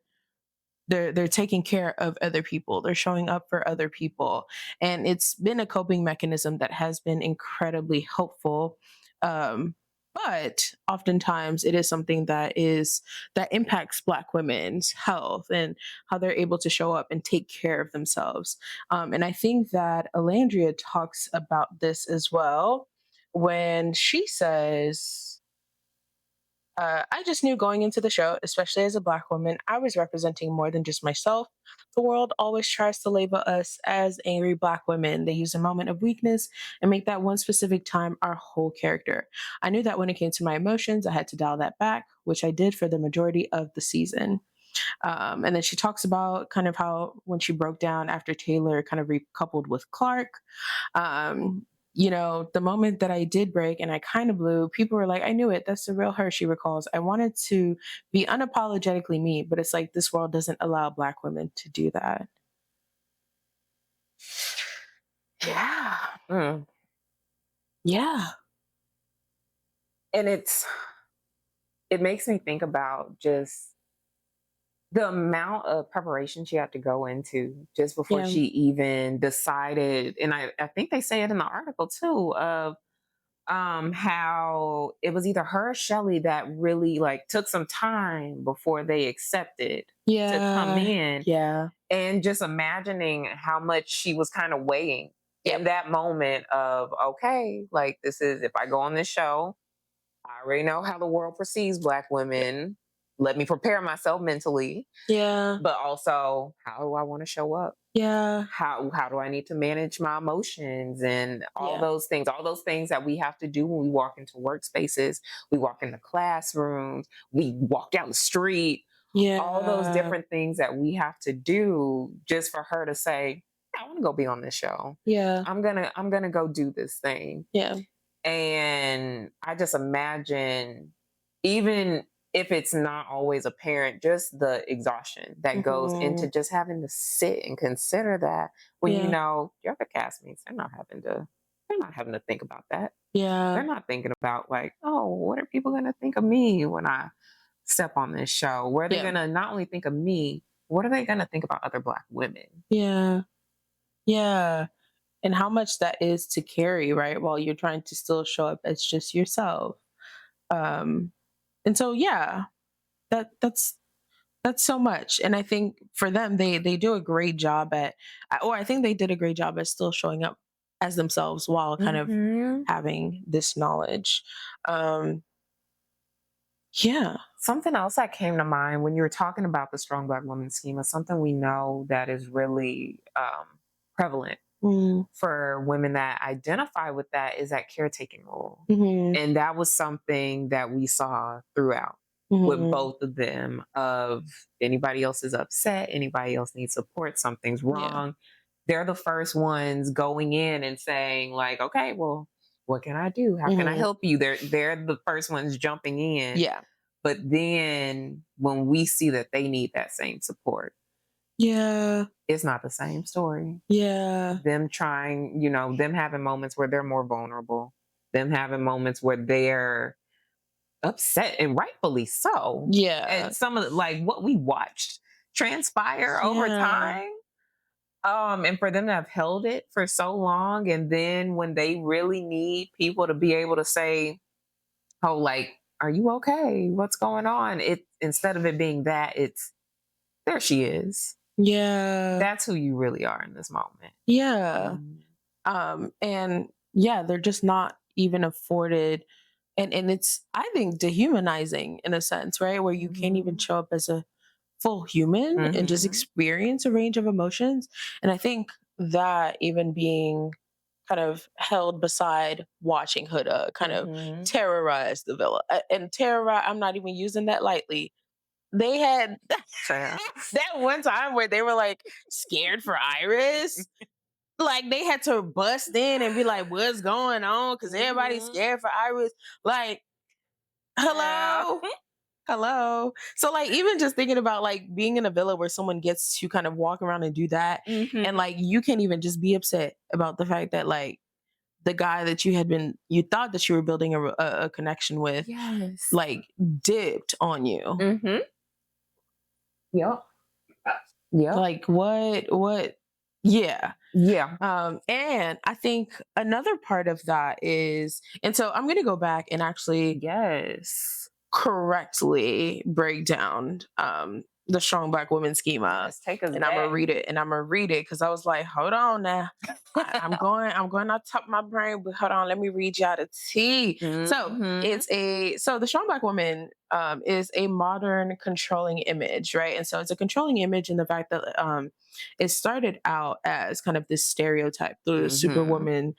taking care of other people, they're showing up for other people, and it's been a coping mechanism that has been incredibly helpful. Um, but oftentimes it is something that impacts Black women's health and how they're able to show up and take care of themselves. And I think that Olandria talks about this as well when she says, I just knew going into the show, especially as a Black woman, I was representing more than just myself. The world always tries to label us as angry Black women. They use a moment of weakness and make that one specific time our whole character. I knew that when it came to my emotions, I had to dial that back, which I did for the majority of the season. And then she talks about kind of how when she broke down after Taylor kind of recoupled with Clark, you know, the moment that I did break and I kind of blew, people were like, I knew it. That's the real her, she recalls. I wanted to be unapologetically me, but it's like this world doesn't allow Black women to do that. Yeah. Mm. Yeah. And it makes me think about just the amount of preparation she had to go into just before Yeah. she even decided. And I think they say it in the article too, of how it was either her or Chelley that really like took some time before they accepted to come Yeah. in, Yeah. and just imagining how much she was kind of weighing in Yep. that moment of, okay, like this is, if I go on this show, I already know how the world perceives Black Yep. women. Let me prepare myself mentally, Yeah. but also how do I want to show up? Yeah. How do I need to manage my emotions and Yeah. all those things that we have to do when we walk into workspaces, we walk into classrooms, we walk down the street, all those Yeah. different things that we have to do just for her to say, I want to go be on this show. Yeah. I'm gonna go do this thing. Yeah. And I just imagine, even if it's not always apparent, just the exhaustion that goes into Hmm. just having to sit and consider that, when you Yeah. know your other castmates, they're not having to think about that. They're Yeah. not thinking about like, oh, what are people gonna think of me when I step on this show? Where are they Yeah. gonna not only think of me, what are they gonna think about other Black women? Yeah. Yeah. And how much that is to carry, right? While you're trying to still show up as just yourself. Um, and so yeah, that's so much. And I think for them, they do a great job at, or I think they did a great job at still showing up as themselves while kind of Hmm. having this knowledge. Um, yeah. Something else that came to mind when you were talking about the strong Black woman schema, something we know that is really prevalent Mm, for women that identify with that is that caretaking role. hmm. And that was something that we saw throughout with Hmm. both of them, of anybody else is upset, anybody else needs support, something's Yeah. wrong. They're the first ones going in and saying like, okay, well, what can I do? How can I Hmm. help you? They're the first ones jumping in. Yeah. But then when we see that they need that same support, Yeah. it's not the same story. Yeah. Them trying, them having moments where they're more vulnerable, them having moments where they're upset, and rightfully so. Yeah. And some of like what we watched transpire over Yeah. time. And for them to have held it for so long, and then when they really need people to be able to say, oh, like, are you okay? What's going on? It, instead of it being that, it's, there she is. Yeah. That's who you really are in this moment. Yeah. Mm. And yeah, they're just not even afforded, and it's, I think, dehumanizing in a sense, right? Where you can't even Mhm. show up as a full human and just Mhm. experience a range of emotions. And I think that even being kind of held beside watching Huda kind of Mhm. terrorize the villa. And terrorize, I'm not even using that lightly. They had Child. that one time where they were like scared for Iris. Like they had to bust in and be like, "What's going on?" Because everybody's Mhm. scared for Iris. Like, Yeah. hello, hello. So like even just thinking about like being in a villa where someone gets to kind of walk around and do that, and Mhm. like you can't even just be upset about the fact that like the guy that you thought that you were building a connection with, Yes. like dipped on you. Mhm. Yep. Yep. Like what? Yeah. Yeah. And I think another part of that is, and so I'm going to go back and actually Yes. correctly break down the strong black woman schema, Yes. Take us and I'm gonna back. read it, and I'm gonna read it because I was like, hold on now. I'm going off top of my brain, but hold on, let me read y'all the tea. So Mhm. so the strong black woman is a modern controlling image, right? And so it's a controlling image in the fact that it started out as kind of this stereotype, the Mhm. superwoman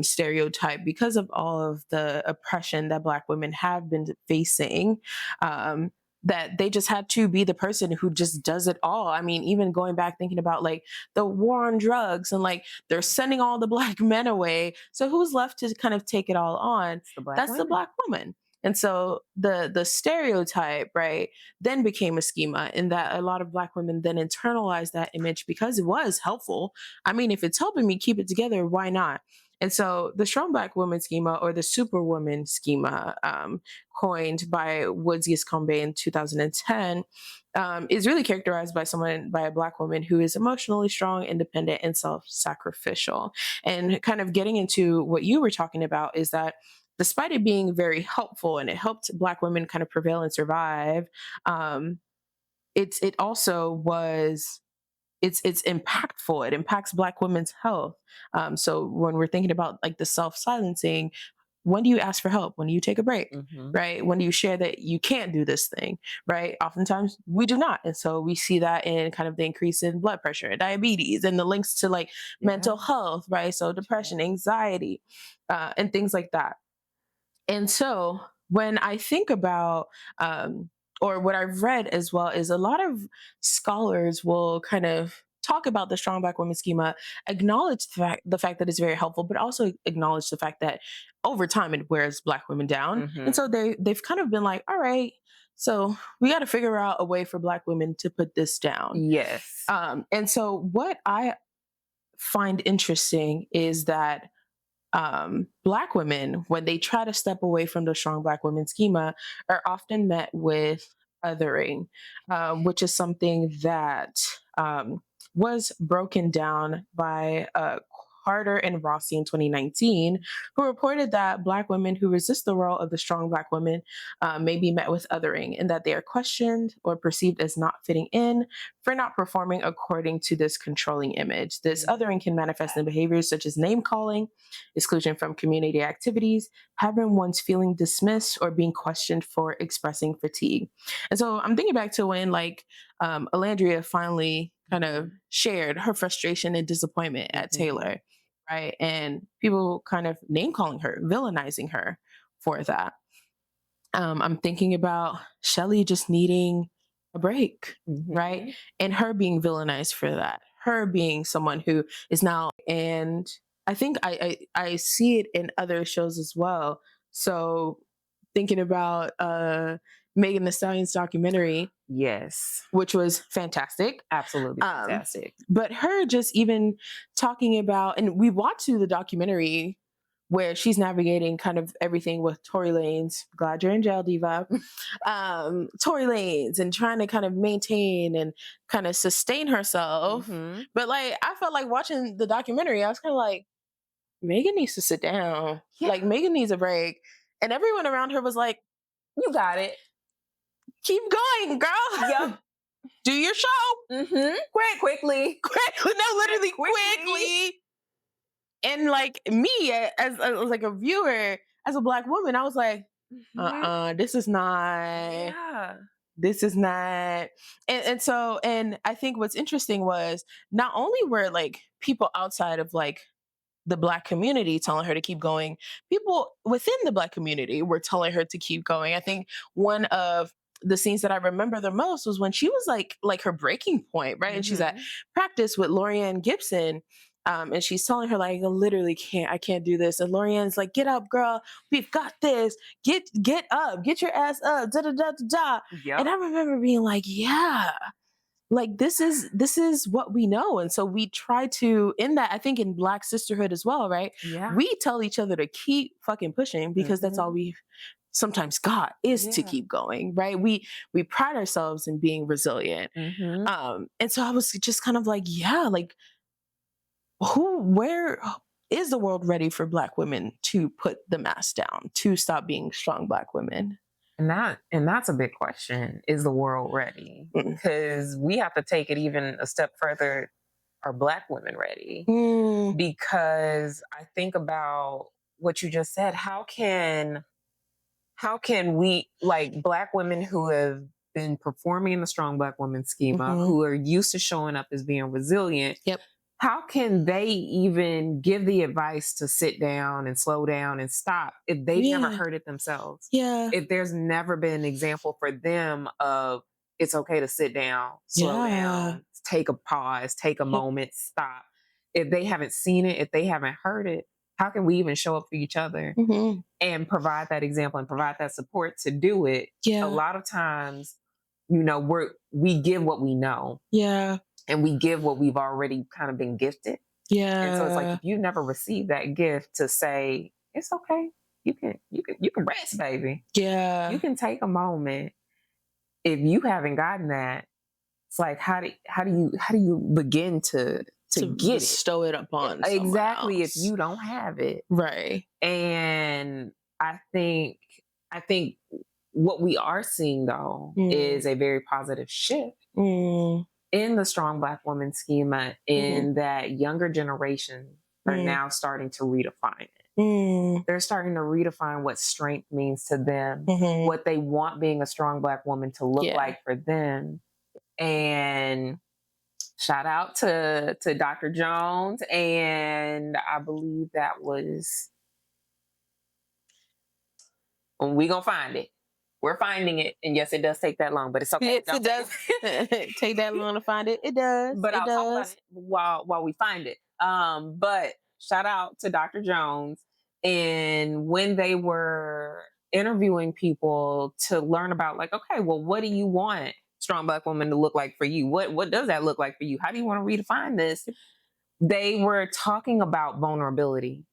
stereotype, because of all of the oppression that black women have been facing. Um, that they just had to be the person who just does it all. I mean, even going back thinking about like the war on drugs and like they're sending all the black men away. So who's left to kind of take it all on? It's the black That's the women. black woman. And so the stereotype, right, then became a schema in that a lot of black women then internalized that image because it was helpful. I mean, if it's helping me keep it together, why not? And so the strong black woman schema, or the superwoman schema, coined by Woods Giscombe in 2010, is really characterized by a black woman who is emotionally strong, independent, and self-sacrificial. And kind of getting into what you were talking about is that despite it being very helpful and it helped black women kind of prevail and survive, um, it also was it's impactful. It impacts black women's health. So when we're thinking about like the self-silencing, when do you ask for help? When do you take a break? Mhm. Right? When do you share that you can't do this thing? Right? Oftentimes we do not. And so we see that in kind of the increase in blood pressure, diabetes, and the links to like Yeah. mental health, right? So depression, anxiety, and things like that. And so when I think about, or what I've read as well, is a lot of scholars will kind of talk about the strong black woman schema, acknowledge the fact that it's very helpful, but also acknowledge the fact that over time it wears black women down. And so Mhm. they've kind of been like, all right, so we got to figure out a way for black women to put this down. Yes. And so what I find interesting is that black women, when they try to step away from the strong black women schema, are often met with othering, which is something that was broken down by Carter and Rossi in 2019, who reported that black women who resist the role of the strong black women may be met with othering, and that they are questioned or perceived as not fitting in for not performing according to this controlling image. This othering can manifest in behaviors such as name calling, exclusion from community activities, having one's feeling dismissed, or being questioned for expressing fatigue. And so I'm thinking back to when like Olandria finally kind of shared her frustration and disappointment at Mhm. Taylor, right? And people kind of name calling her, villainizing her for that. I'm thinking about Chelley just needing a break, right? Mhm. And her being villainized for that. Her being someone who is now, and I think I see it in other shows as well. So thinking about Megan Thee Stallion's documentary, Yes. which was fantastic. Absolutely Um, fantastic. but her just even talking about, and we watched through the documentary where she's navigating kind of everything with Tory Lanez. Glad you're in jail, diva. Tory Lanez and trying to kind of maintain and kind of sustain herself. Mhm. But like, I felt like watching the documentary, I was kind of like, Megan needs to sit down. Yeah. Like, Megan needs a break. And everyone around her was like, You got it. keep going, girl. Yep. Do your show. Mhm. Quickly. Quickly. No, literally Quickly. quickly. And like me, as like a viewer, as a black woman, I was like, Mhm. this is not, Yeah. this is not. And so, and I think what's interesting was not only were like people outside of like the Black community telling her to keep going. People within the Black community were telling her to keep going. I think one of the scenes that I remember the most was when she was like her breaking point, right? And she's at practice with Lorianne Gibson. And she's telling her like, I literally can't, I can't do this. And Lorianne's like, get up, girl. We've got this. Get up. Get your ass up. Da da da da da. Yep. And I remember being like, yeah, like this is what we know. And so we try to, in that, I think in Black sisterhood as well, right? Yeah. We tell each other to keep fucking pushing because that's all we sometimes got is to keep going, right? We pride ourselves in being resilient. And so I was just kind of like, yeah, like where is the world ready for Black women to put the mask down, to stop being strong Black women? And that's a big question. Is the world ready? Because we have to take it even a step further. Are Black women ready? Because I think about what you just said. How can we, like Black women who have been performing in the strong Black woman schema, who are used to showing up as being resilient, how can they even give the advice to sit down and slow down and stop if they've never heard it themselves? If there's never been an example for them of it's okay to sit down, slow down, take a pause, take a moment, stop. If they haven't seen it, if they haven't heard it, how can we even show up for each other and provide that example and provide that support to do it? A lot of times, we give what we know. And we give what we've already kind of been gifted. And so it's like, if you never received that gift, to say, it's okay. You can rest, baby. You can take a moment. If you haven't gotten that, it's like, how do you begin to get bestow it upon exactly else. If you don't have it, right? And I think what we are seeing though is a very positive shift in the strong Black woman schema, in that younger generations are now starting to redefine it. They're starting to redefine what strength means to them, what they want being a strong Black woman to look like for them. And shout out to Dr. Jones. And I believe that was, we gonna find it. We're finding it. And yes, it does take that long, but it's okay. Yes, it does take that long to find it. It does. But I'll talk about it while we find it. But shout out to Dr. Jones. And when they were interviewing people to learn about, like, okay, well, what do you want strong Black woman to look like for you? What does that look like for you? How do you want to redefine this? They were talking about vulnerability.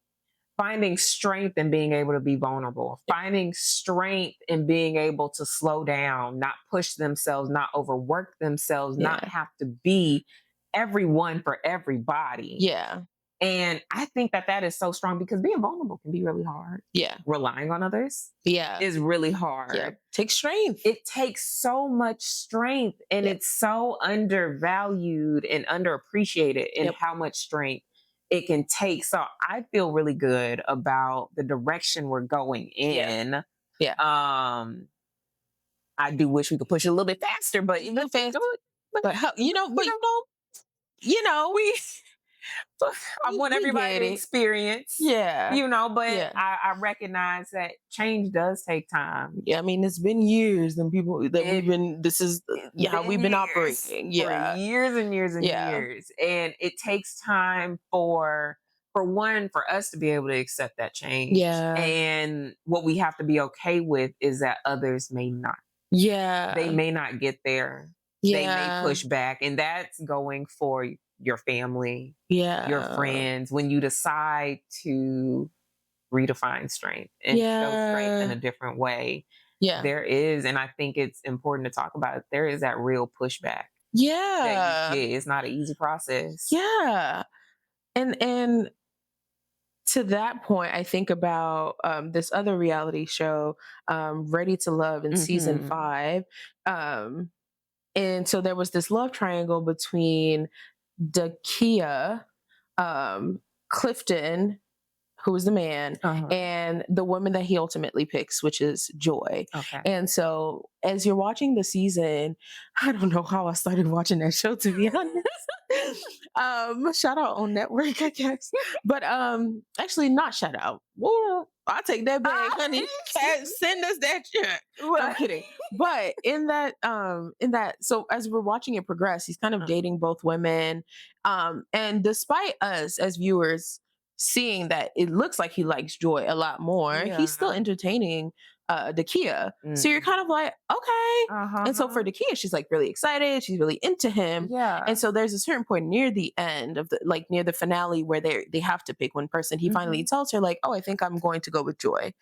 Finding strength in being able to be vulnerable, finding strength in being able to slow down, not push themselves, not overwork themselves, not have to be everyone for everybody. And I think that is so strong, because being vulnerable can be really hard. Relying on others is really hard. Takes strength. It takes so much strength, and it's so undervalued and underappreciated in how much strength it can take. So I feel really good about the direction we're going in. I do wish we could push it a little bit faster, but But how, we I want everybody to experience, but I recognize that change does take time. I mean, it's been years and people that this is how we've been operating. For years and years and years. And it takes time for us to be able to accept that change. And what we have to be okay with is that others may not. They may not get there. They may push back. And that's going for your family, your friends, when you decide to redefine strength and show strength in a different way. There is, and I think it's important to talk about it, there is that real pushback. It's not an easy process. And to that point, I think about this other reality show, Ready to Love, in season 5. And so there was this love triangle between Dakia, Clifton, who is the man, Uh-huh. and the woman that he ultimately picks, which is Joy. Okay. And so as you're watching the season, I don't know how I started watching that show, to be honest. Shout out on network, I guess. But actually not shout out. Well, I'll take that back, honey. Send us that check. No, I'm kidding. But in that so as we're watching it progress, he's kind of dating both women. And despite us as viewers seeing that it looks like he likes Joy a lot more, he's still Yeah. entertaining Dakia. So you're kind of like, okay. And so for Dakia, she's like really excited. She's really into him. Yeah. And so there's a certain point near the end of the like near the finale where they have to pick one person. He finally tells her like, oh, I think I'm going to go with Joy.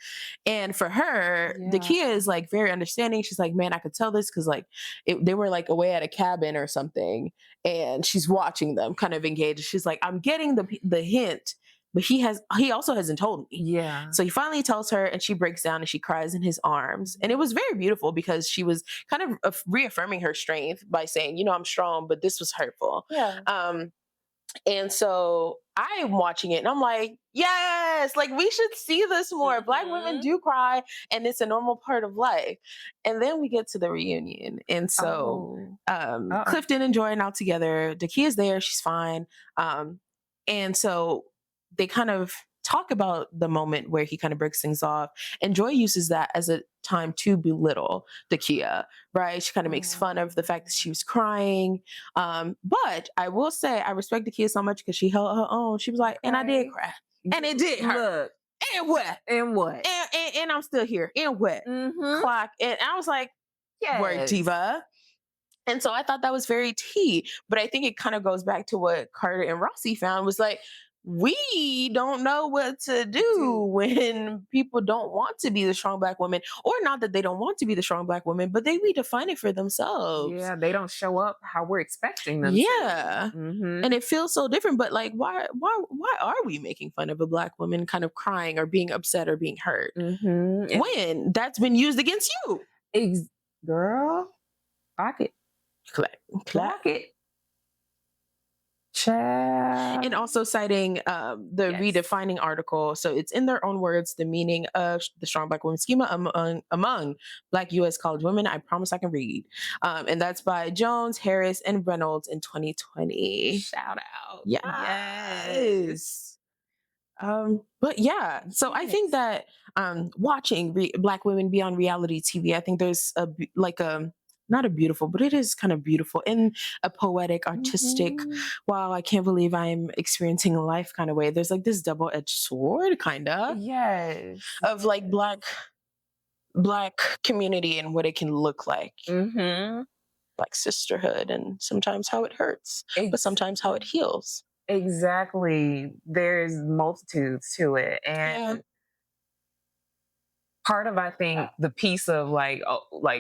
And for her, Dakia is like very understanding. She's like, man, I could tell this because like they were like away at a cabin or something, and she's watching them kind of engaged. She's like, I'm getting the hint, but he also hasn't told me. Yeah. So he finally tells her, and she breaks down and she cries in his arms. And it was very beautiful because she was kind of reaffirming her strength by saying, you know, I'm strong, but this was hurtful. Yeah. And so I'm watching it and I'm like, yes, like we should see this more. Black women do cry and it's a normal part of life. And then we get to the reunion. And so Clifton and Joy are now together. Dakia's there, she's fine. And so they kind of talk about the moment where he kind of breaks things off. And Joy uses that as a time to belittle Dakia, right? She kind of makes fun of the fact that she was crying. But I will say I respect Dakia so much because she held her own. She was like, and I did cry. And it did hurt. Look. And what? And what? And I'm still here. And what? Clock. And I was like, word diva. And so I thought that was very tea. But I think it kind of goes back to what Carter and Rossi found was like, we don't know what to do when people don't want to be the strong Black woman, or not that they don't want to be the strong Black woman, but they redefine it for themselves. Yeah, they don't show up how we're expecting them to. Mm-hmm. And it feels so different. But like, why are we making fun of a Black woman kind of crying or being upset or being hurt when that's been used against you? Girl, clock it. Clock it. Child. And also citing the redefining article. So it's in their own words, the meaning of the strong Black woman schema among Black U.S. college women. I promise I can read. And that's by Jones, Harris, and Reynolds in 2020. Shout out. Yes. But yeah, so I think that watching Black women be on reality TV, I think there's not a beautiful, but it is kind of beautiful in a poetic, artistic, wow, I can't believe I'm experiencing life kind of way. There's like this double-edged sword kind of. Yes. Of like Black community and what it can look like. Like sisterhood and sometimes how it hurts, but sometimes how it heals. Exactly. There's multitudes to it. And part of, I think, the piece of like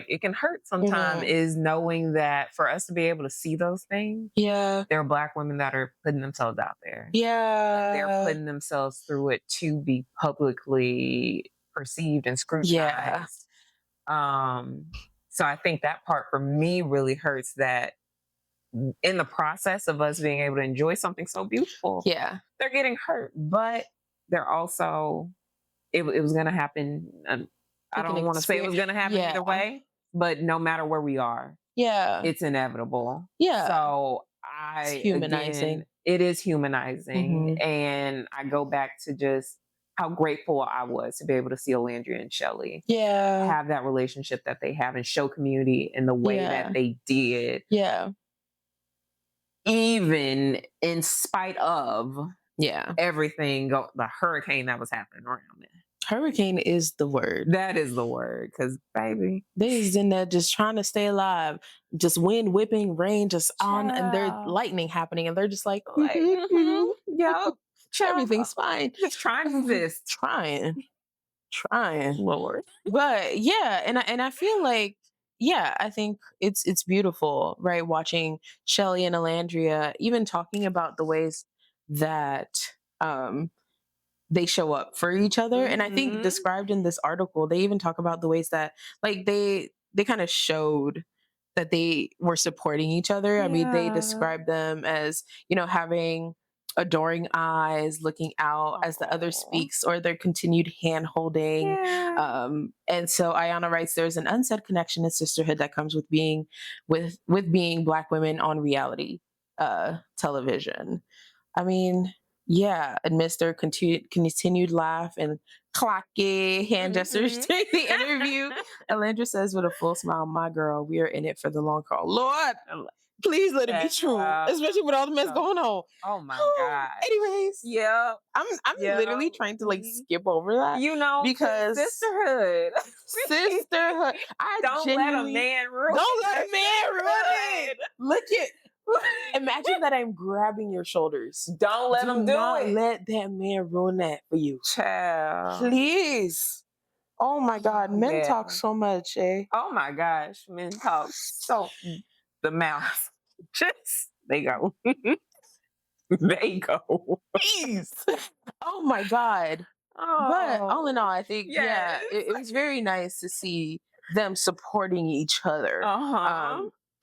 it can hurt sometimes is knowing that for us to be able to see those things, there are Black women that are putting themselves out there. They're putting themselves through it to be publicly perceived and scrutinized. So I think that part for me really hurts, that in the process of us being able to enjoy something so beautiful, they're getting hurt, but they're also it was going to happen. I don't want to say it was going to happen either way, but no matter where we are, it's inevitable. So it's humanizing. Again, it is humanizing. And I go back to just how grateful I was to be able to see Olandria and Chelley have that relationship that they have and show community in the way that they did. Even in spite of everything, the hurricane that was happening around there. Hurricane is the word. That is the word, because baby, they is in there just trying to stay alive. Just wind whipping, rain just on, and there's lightning happening, and they're just like, everything's fine. Just trying to exist. Trying, Lord. But yeah, and I feel like, I think it's beautiful, right? Watching Chelley and Olandria even talking about the ways that they show up for each other. And I think described in this article, they even talk about the ways that like they kind of showed that they were supporting each other. I mean, they described them as, having adoring eyes looking out as the other speaks, or their continued hand holding. Yeah. And so Ayana writes, there's an unsaid connection in sisterhood that comes with being with being Black women on reality television. I mean, yeah, amidst their continued laugh and clacky hand gestures during the interview, Olandria says with a full smile, "My girl, we are in it for the long haul. Lord, please let it be true, especially with all the mess going on." Oh my God. Anyways, Yeah. I'm literally trying to like skip over that because sisterhood. sisterhood. I Don't let a man ruin don't let a man ruin it. Look at. Imagine that I'm grabbing your shoulders. Don't let him do not it. let that man ruin that for you. Child. Please. Oh my God. Men talk so much, eh? Oh my gosh. Men talk so the mouth. Just they go. They go. Please. Oh my God. But all in all, I think, yeah, it was very nice to see them supporting each other.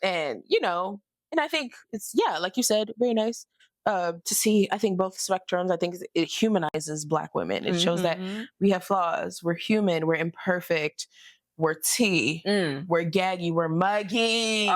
And, you know, and I think it's, yeah, like you said, very nice to see, I think, both spectrums. I think it humanizes Black women. It shows that we have flaws. We're human. We're imperfect. We're tea. We're gaggy. We're muggy.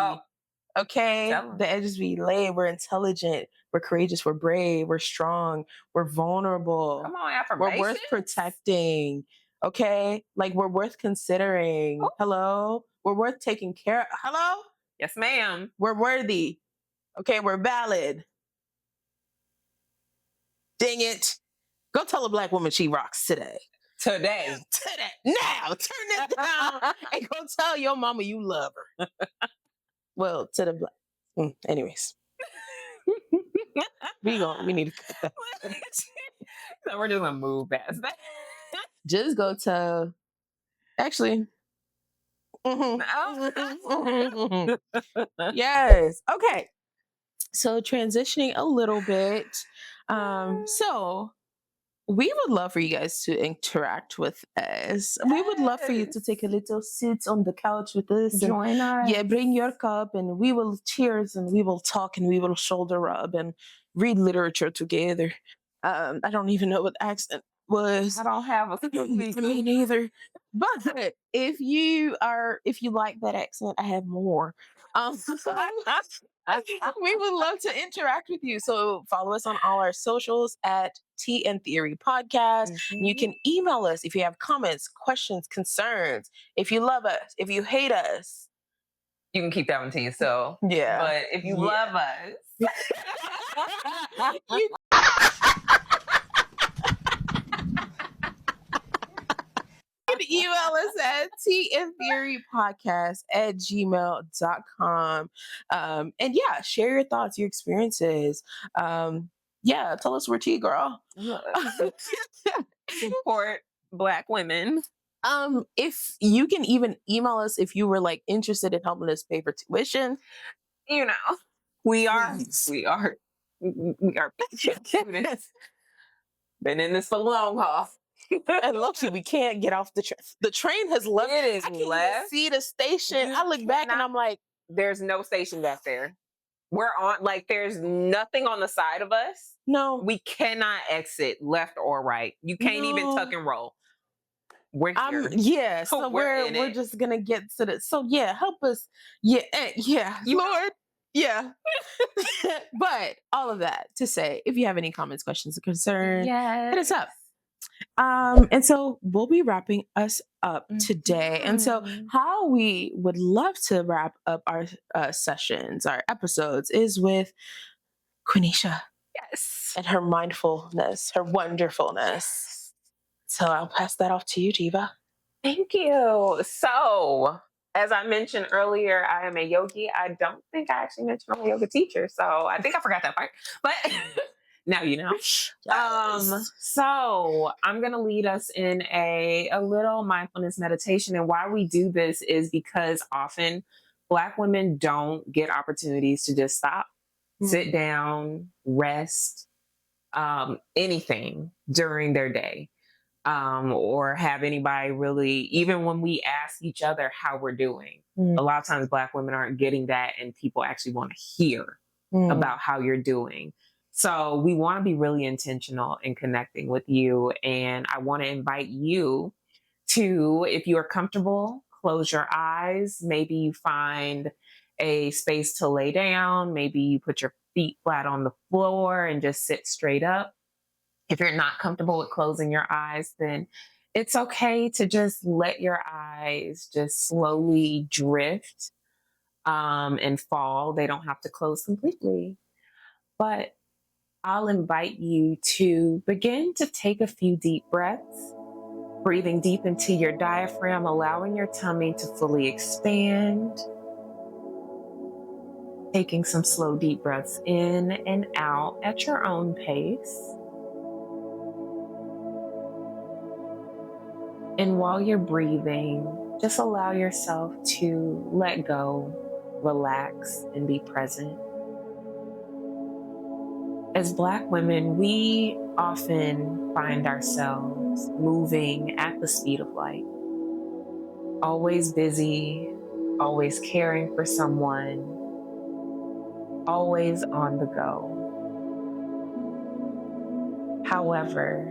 Okay? The edges be laid. We're intelligent. We're courageous. We're brave. We're strong. We're vulnerable. Come on, affirmations. We're worth protecting. Okay? Like, we're worth considering. Hello? We're worth taking care of. Hello? Yes, ma'am. We're worthy. Okay? We're valid. Dang it. Go tell a Black woman she rocks today. Today. Now. Turn it down and go tell your mama you love her. Well, to the Black. Anyways. We need to cut that. So we're just gonna move past that. Just go tell. Actually. Yes. Okay. So transitioning a little bit. So we would love for you guys to interact with us. We would love for you to take a little sit on the couch with us. Join us. Yeah, bring your cup and we will cheers and we will talk and we will shoulder rub and read literature together. I don't even know what accent was. I don't have a me neither. But if you like that accent, I have more. We would love to interact with you. So follow us on all our socials at Tea and Theory Podcast. You can email us if you have comments, questions, concerns. If you love us, if you hate us, you can keep that one to yourself. Yeah. But if you love us, you can email us at teaandtheorypodcast@gmail.com. And yeah, share your thoughts, your experiences. Yeah, tell us we're tea, girl. Support Black women. If you can even email us if you were like interested in helping us pay for tuition. You know, we are students. Been in this for the long haul. And luckily, we can't get off the train. The train has left. It is I can't left. even see the station. I look back and I'm like, there's no station back there. We're on, like, there's nothing on the side of us. No. We cannot exit left or right. You can't even tuck and roll. We're here. Yeah, so we're just gonna get to the. So yeah, help us. Yeah, Lord. Yeah. But all of that to say, if you have any comments, questions, or concerns, hit us up. And so we'll be wrapping us up today. And so how we would love to wrap up our sessions, our episodes, is with Quenisha. Yes. And her mindfulness, her wonderfulness. So I'll pass that off to you, Diva. Thank you. So, as I mentioned earlier, I am a yogi. I don't think I actually mentioned I'm a yoga teacher. So I think I forgot that part. But now you know. Yes. So I'm going to lead us in a little mindfulness meditation. And why we do this is because often Black women don't get opportunities to just stop, sit down, rest, anything during their day. Or have anybody really, even when we ask each other how we're doing, a lot of times Black women aren't getting that, and people actually want to hear about how you're doing. So we want to be really intentional in connecting with you. And I want to invite you to, if you are comfortable, close your eyes. Maybe you find a space to lay down. Maybe you put your feet flat on the floor and just sit straight up. If you're not comfortable with closing your eyes, then it's okay to just let your eyes just slowly drift and fall. They don't have to close completely. But I'll invite you to begin to take a few deep breaths, breathing deep into your diaphragm, allowing your tummy to fully expand, taking some slow, deep breaths in and out at your own pace. And while you're breathing, just allow yourself to let go, relax, and be present. As Black women, we often find ourselves moving at the speed of light, always busy, always caring for someone, always on the go. However,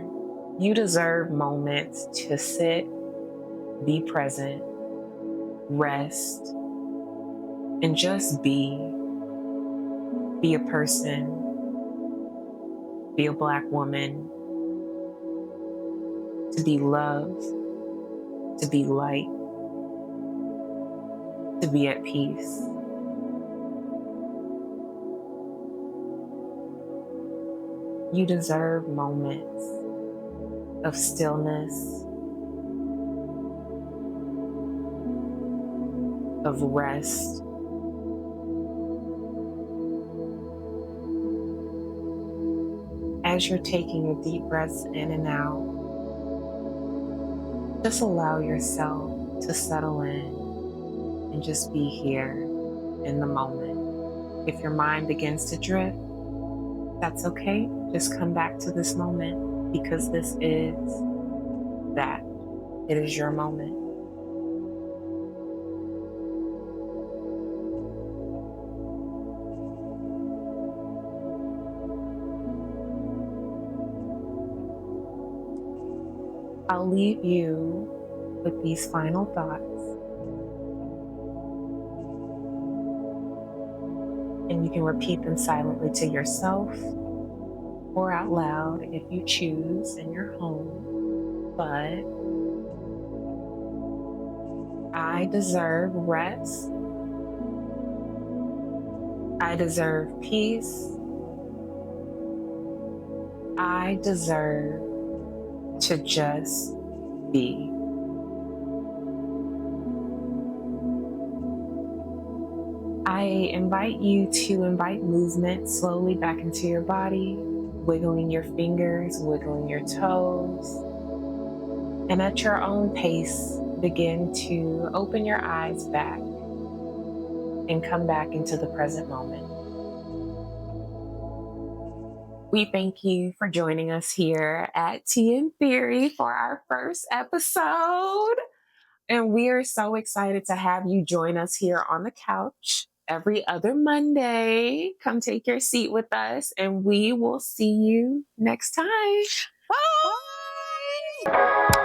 you deserve moments to sit, be present, rest, and just be. Be a person, be a Black woman, to be loved, to be light, to be at peace. You deserve moments of stillness, of rest, as you're taking your deep breaths in and out. Just allow yourself to settle in and just be here in the moment. If your mind begins to drift, that's okay. Just come back to this moment, because this is that. It is your moment. I'll leave you with these final thoughts. And you can repeat them silently to yourself or out loud if you choose in your home. But I deserve rest. I deserve peace. I deserve to just be. I invite you to invite movement slowly back into your body, wiggling your fingers, wiggling your toes, and at your own pace, begin to open your eyes back and come back into the present moment. We thank you for joining us here at Tea and Theory for our first episode. And we are so excited to have you join us here on the couch every other Monday. Come take your seat with us, and we will see you next time. Bye!